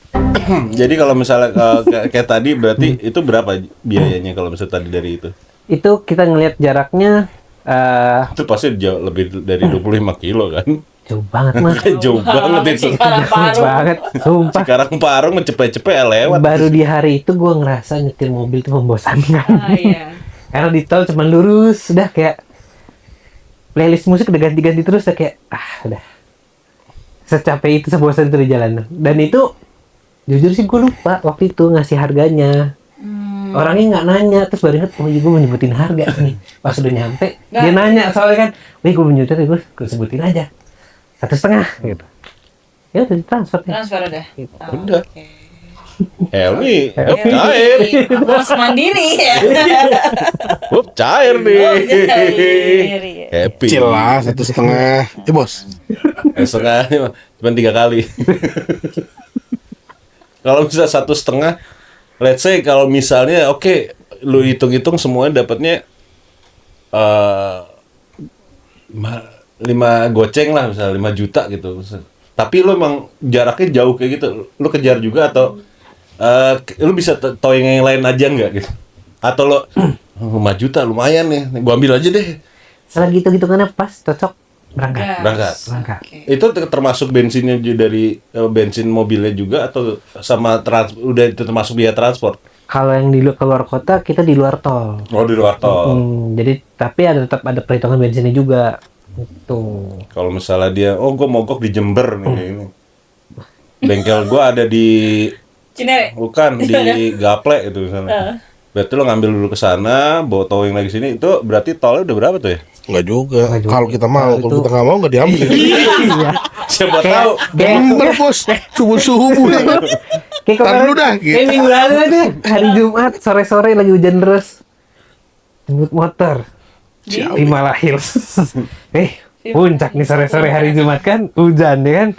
Speaker 1: Jadi kalau misalnya kayak tadi berarti itu berapa biayanya kalau misalnya tadi dari itu?
Speaker 4: Itu kita ngelihat jaraknya
Speaker 1: Itu pasti jauh lebih dari 25 kilo kan?
Speaker 4: jauh banget mah.
Speaker 1: Jauh banget itu.
Speaker 4: Jauh banget. Sumpah.
Speaker 1: Sekarang Parung cepet-cepet lewat.
Speaker 4: Baru di hari itu gue ngerasa nyetir mobil itu membosankan.
Speaker 2: Ah iya.
Speaker 4: Karena di tol cuma lurus, udah kayak playlist musik udah ganti-ganti terus, udah kayak udah secapek itu, sebosan itu di jalanan. Dan itu jujur sih gue lupa waktu itu ngasih harganya. Orangnya nggak nanya, terus baru inget, oh iya gue mau nyebutin harga nih. Pas udah nyampe, dia nanya soalnya kan, wih gue mau nyebutin, gue sebutin aja 1,5 gitu. Ya udah ditransfer ya.
Speaker 2: Transfer udah.
Speaker 4: Gitu.
Speaker 1: Udah.
Speaker 2: Oke.
Speaker 1: Helmi,
Speaker 2: Cair. Bos mandiri ya.
Speaker 1: cair nih.
Speaker 2: Cair, ya.
Speaker 1: Happy.
Speaker 3: Cila 1,5. Bos.
Speaker 1: Setengah cuma 3 kali. Kalau bisa 1,5, let's say kalau misalnya oke, lu hitung-hitung semuanya dapatnya 5 goceng lah, misalnya 5 juta gitu. Tapi lu emang jaraknya jauh kayak gitu, lu kejar juga atau lu bisa towing yang lain aja nggak gitu? Atau lo 5 juta lumayan nih, gua ambil aja deh.
Speaker 4: Selagi hitung-hitungannya pas, cocok, berangkat.
Speaker 1: Berangkat.
Speaker 2: Oke.
Speaker 1: Itu termasuk bensinnya dari bensin mobilnya juga atau sama udah itu termasuk biaya transport?
Speaker 4: Kalau yang di keluar kota, kita di luar tol.
Speaker 1: Oh, di luar tol.
Speaker 4: Jadi tapi tetap ada perhitungan bensinnya juga. Itu.
Speaker 1: Kalau misalnya dia, gue mogok di Jember nih kayak ini. Bengkel gue ada di
Speaker 2: Cinere.
Speaker 1: bukan di Gaplek itu misalnya. Berarti lo ngambil dulu ke sana, bawa towing lagi sini, itu berarti tolnya udah berapa tuh ya?
Speaker 3: Enggak juga.
Speaker 4: Nggak juga.
Speaker 3: Kalau kita mau,
Speaker 4: Kalau
Speaker 3: kalau
Speaker 4: itu-
Speaker 3: kita nggak mau nggak diambil.
Speaker 4: Iya.
Speaker 1: Siapa tahu.
Speaker 3: Bener bos, subuh-subuh.
Speaker 4: Kayak
Speaker 3: Tar
Speaker 4: kemarin,
Speaker 3: dulu dah, gitu.
Speaker 4: kayak minggu lalu aja, hari Jumat sore-sore lagi hujan deras, jemput motor, Himala Hills. Puncak nih sore-sore hari Jumat kan, hujan ya kan,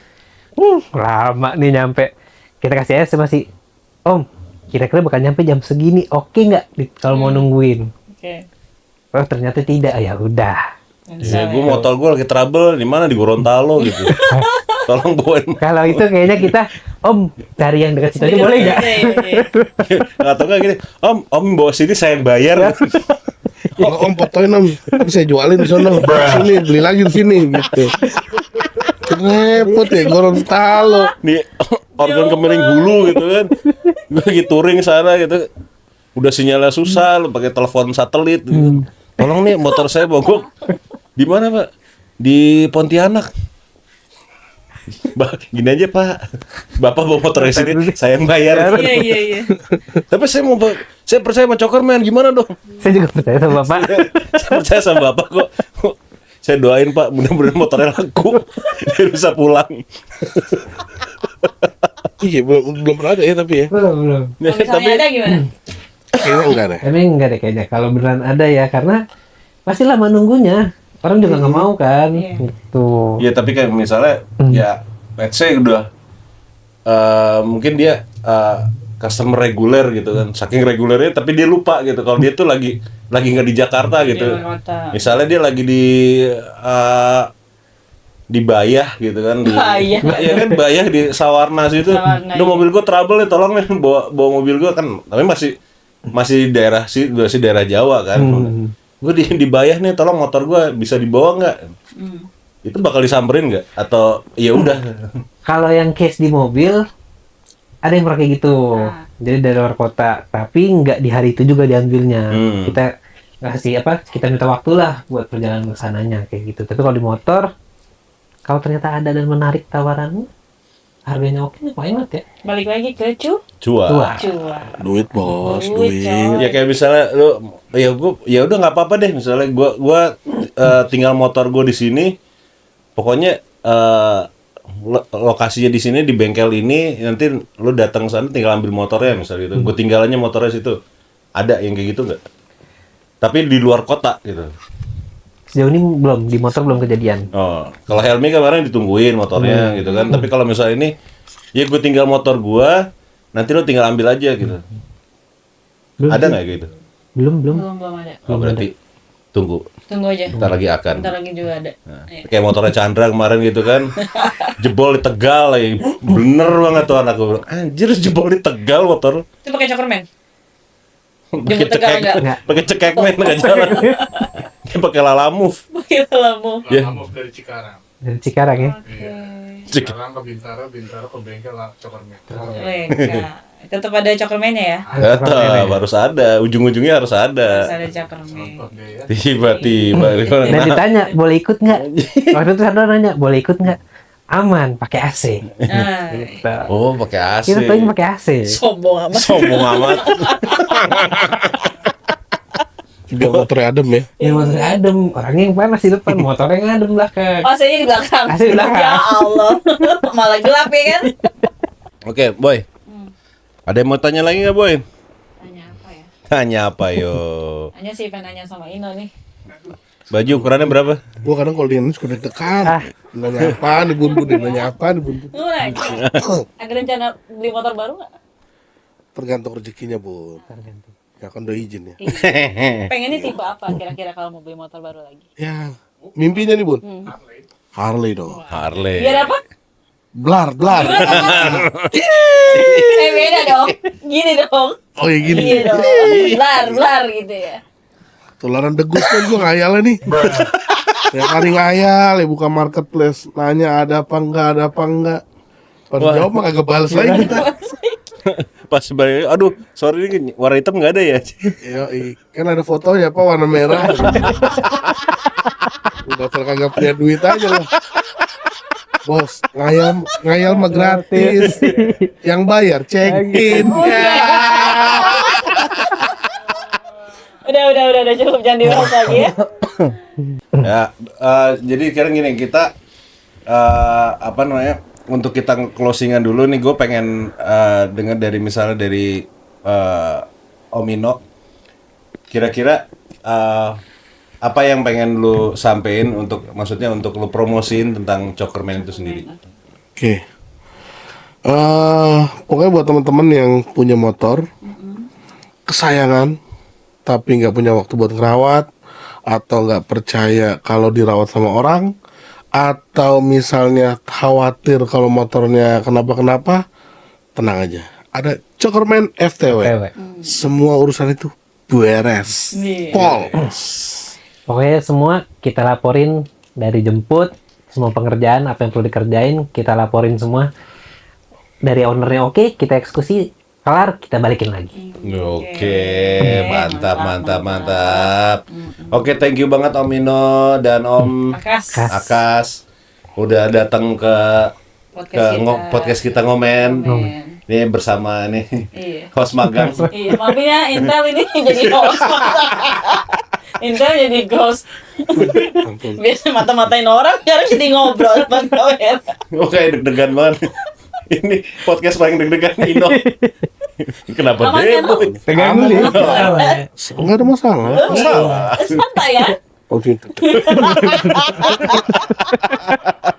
Speaker 4: lama nih nyampe. Kita kasih SMS masih, Om, kira-kira bakal nyampe jam segini, oke nggak kalau mau nungguin?
Speaker 2: Oke.
Speaker 4: Oh ternyata tidak, ya udah.
Speaker 1: Ya, gue motor gue lagi trouble di mana di Gorontalo gitu. Tolong bawain.
Speaker 4: Kalau itu kayaknya kita, Om, cari yang dekat situ aja boleh nggak?
Speaker 2: Iya.
Speaker 1: Atau enggak gini, Om bawa sini saya yang bayar.
Speaker 3: Om fotoin om, terus saya jualin di sana, sini beli lagi di sini gitu. Repot ya Gorontalo.
Speaker 1: Nih organ kemiring hulu gitu kan. Gue lagi touring sana gitu. Udah sinyalnya susah, lu pakai telepon satelit gitu. Tolong nih motor saya mogok. Di mana, Pak? Di Pontianak. Gini aja, Pak. Bapak bawa motor sini, saya yang bayar.
Speaker 2: Iya.
Speaker 1: Tapi saya percaya sama Cokerman, gimana dong?
Speaker 4: Saya juga percaya sama Bapak.
Speaker 1: Saya percaya sama Bapak kok. Saya doain Pak, mudah-mudahan motornya laku. Dia bisa pulang.
Speaker 3: Iya belum pernah ada ya tapi ya.
Speaker 4: Belum.
Speaker 2: Kalau misalnya ada gimana?
Speaker 3: Kayaknya enggak deh.
Speaker 4: Tapi enggak deh kayaknya kalau beneran ada ya, karena pasti lama nunggunya. Orang juga nggak mau kan,
Speaker 2: Iya.
Speaker 4: gitu.
Speaker 1: Ya tapi kayak misalnya ya let's say udah mungkin dia customer reguler gitu kan, saking regulernya tapi dia lupa gitu kalau dia tuh lagi nggak di Jakarta gitu.
Speaker 2: Di luar kota.
Speaker 1: Misalnya dia lagi di Bayah gitu kan,
Speaker 2: Bayah.
Speaker 1: Iya kan Bayah di Sawarna situ.
Speaker 2: Sawarna,
Speaker 1: Duh,
Speaker 2: iya.
Speaker 1: mobil gua trouble nih, tolong nih bawa mobil gua kan, tapi masih daerah daerah Jawa kan. Gue di Bayah nih, tolong motor gue bisa dibawa nggak? Itu bakal disamperin nggak? Atau ya udah?
Speaker 4: Kalau yang case di mobil, ada yang pernah kayak gitu. Jadi dari luar kota, tapi nggak di hari itu juga diambilnya. Kita ngasih kita minta waktu lah buat perjalanan ke sananya kayak gitu. Tapi kalau di motor, kalau ternyata ada dan menarik tawarannya, harganya oke, why not ya?
Speaker 2: Balik lagi ke
Speaker 1: Cuan.
Speaker 2: cuan.
Speaker 3: Duit bos,
Speaker 2: Duit,
Speaker 3: duit.
Speaker 1: Ya kayak misalnya lu, ya udah nggak apa-apa deh. Misalnya gua tinggal motor gue di sini, pokoknya lokasinya di sini di bengkel ini, nanti lu datang sana tinggal ambil motornya misalnya gitu. Gue tinggalannya motornya situ. Ada yang kayak gitu nggak? Tapi di luar kota gitu.
Speaker 4: Sejauh ini belum, di motor belum kejadian.
Speaker 1: Oh, kalau Helmi kemarin ditungguin motornya gitu kan. Tapi kalau misalnya ini, ya gue tinggal motor gua, nanti lo tinggal ambil aja gitu. Ada nggak gitu?
Speaker 4: Belum.
Speaker 2: Belum ada.
Speaker 1: Oh, berarti tunggu.
Speaker 2: Tunggu aja.
Speaker 1: Ntar lagi akan.
Speaker 2: Bentar lagi juga ada.
Speaker 1: Nah, kayak motornya Chandra kemarin gitu kan, jebol di Tegal, bener banget tuh anak gue bilang, anjir jebol di Tegal motor.
Speaker 2: Itu pakai Cokerman.
Speaker 1: Pakai
Speaker 2: Jemput Tegal
Speaker 1: cekek,
Speaker 2: nggak?
Speaker 1: pakai cekek men nggak jalan. Dia pakai lalamove.
Speaker 2: Pakai lamu.
Speaker 1: Ya.
Speaker 5: Lama dari Cikarang.
Speaker 4: Dari Cikarang ya.
Speaker 5: Cikarang ke Bintaro ke bengkel lah Cokerman.
Speaker 2: Lega. Tetap ada Cokerman-nya ya.
Speaker 1: Tetap harus ada, ujung-ujungnya harus ada.
Speaker 2: Harus ada Cokerman.
Speaker 1: Tiba-tiba
Speaker 4: Dan ditanya, boleh ikut nggak? Waktu itu Sandro nanya, boleh ikut nggak? Aman, pakai AC.
Speaker 2: Nah,
Speaker 4: Gitu.
Speaker 1: Oh, pakai AC.
Speaker 4: Kita paling pakai AC.
Speaker 2: sombong amat.
Speaker 1: Sombong amat.
Speaker 3: Biar motornya adem ya.
Speaker 4: Ya motor adem, orangnya yang panas di depan, motornya yang adem belakang.
Speaker 2: AC-nya di belakang.
Speaker 4: AC di belakang.
Speaker 2: Ya Allah. Malah gelap ya kan?
Speaker 1: Oke, Boy. Ada yang mau tanya lagi nggak, Boy?
Speaker 2: Tanya apa ya?
Speaker 1: Tanya apa, yo?
Speaker 2: Tanya sih pengen nanya sama Ino nih.
Speaker 1: Baju ukurannya berapa?
Speaker 3: Gua kadang kalau dia suka deg-degan. Nanya apa nih bun, nanya apa nih bun.
Speaker 2: Lu nanya, ada rencana beli motor baru nggak?
Speaker 3: Tergantung rezekinya bun. Ya kan udah izin ya.
Speaker 2: Pengennya tipe apa kira-kira kalau mau beli motor baru lagi?
Speaker 3: Ya mimpinya nih bun. Harley dong.
Speaker 1: Harley.
Speaker 2: Biar apa?
Speaker 3: Blar.
Speaker 2: Beda dong. Gini dong.
Speaker 3: Oh ya gini.
Speaker 2: Gini dong. Blar gitu ya.
Speaker 3: Tularan degus kan gue ngayalnya nih. Ya kali ngayal ya buka marketplace. Nanya ada apa enggak. Pada jawab mah kagak balas lagi kita.
Speaker 1: Pas balik, aduh, sorry ini warna hitam nggak ada ya?
Speaker 3: Yoi, kan ada fotonya apa warna merah. Udah kagak punya duit aja lah. Bos, ngayal mah gratis. Yang bayar check in.
Speaker 2: Udah cukup, jangan dibahas lagi ya.
Speaker 1: Ya, jadi sekarang gini, kita untuk kita closingan dulu nih, gue pengen dengar dari misalnya dari Omino, kira-kira apa yang pengen lu sampein maksudnya untuk lu promosiin tentang Cokerman itu sendiri?
Speaker 3: Oke. Pokoknya buat teman-teman yang punya motor kesayangan tapi nggak punya waktu buat ngerawat, atau nggak percaya kalau dirawat sama orang, atau misalnya khawatir kalau motornya kenapa-kenapa, tenang aja. Ada Cokerman FTW. Semua urusan itu beres.
Speaker 2: Iya.
Speaker 3: Pol.
Speaker 4: Pokoknya semua kita laporin dari jemput, semua pengerjaan apa yang perlu dikerjain kita laporin semua. Dari ownernya oke, kita eksekusi, kelar kita balikin lagi.
Speaker 1: Oke, mantap. Oke, thank you banget Om Ino dan Om Akas udah datang ke podcast kita ngomen. Ini bersama nih host magang.
Speaker 2: Iya, maafnya Intel ini jadi host. Intel jadi ghost. Biasa mata-matain orang, sekarang jadi ngobrol Bang Tower.
Speaker 1: Oke, deg-degan banget. Ini podcast paling deg-degan Ino. Kenapa
Speaker 2: Aman kan,
Speaker 1: deh?
Speaker 4: Pegang dulu ya.
Speaker 3: Enggak ada masalah.
Speaker 2: Santai ya.
Speaker 3: Oh gitu.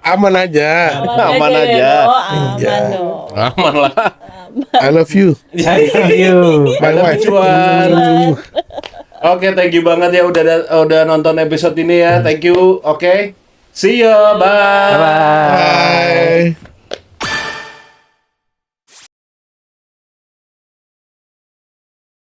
Speaker 3: Aman aja.
Speaker 1: Aman aja.
Speaker 2: Aman dong.
Speaker 1: Aman lah.
Speaker 3: I love you.
Speaker 4: Thank you.
Speaker 3: My wife.
Speaker 1: Cuan. Oke, thank you banget ya udah nonton episode ini ya. Thank you. Oke. See you. Bye.
Speaker 4: Bye.
Speaker 3: Bye.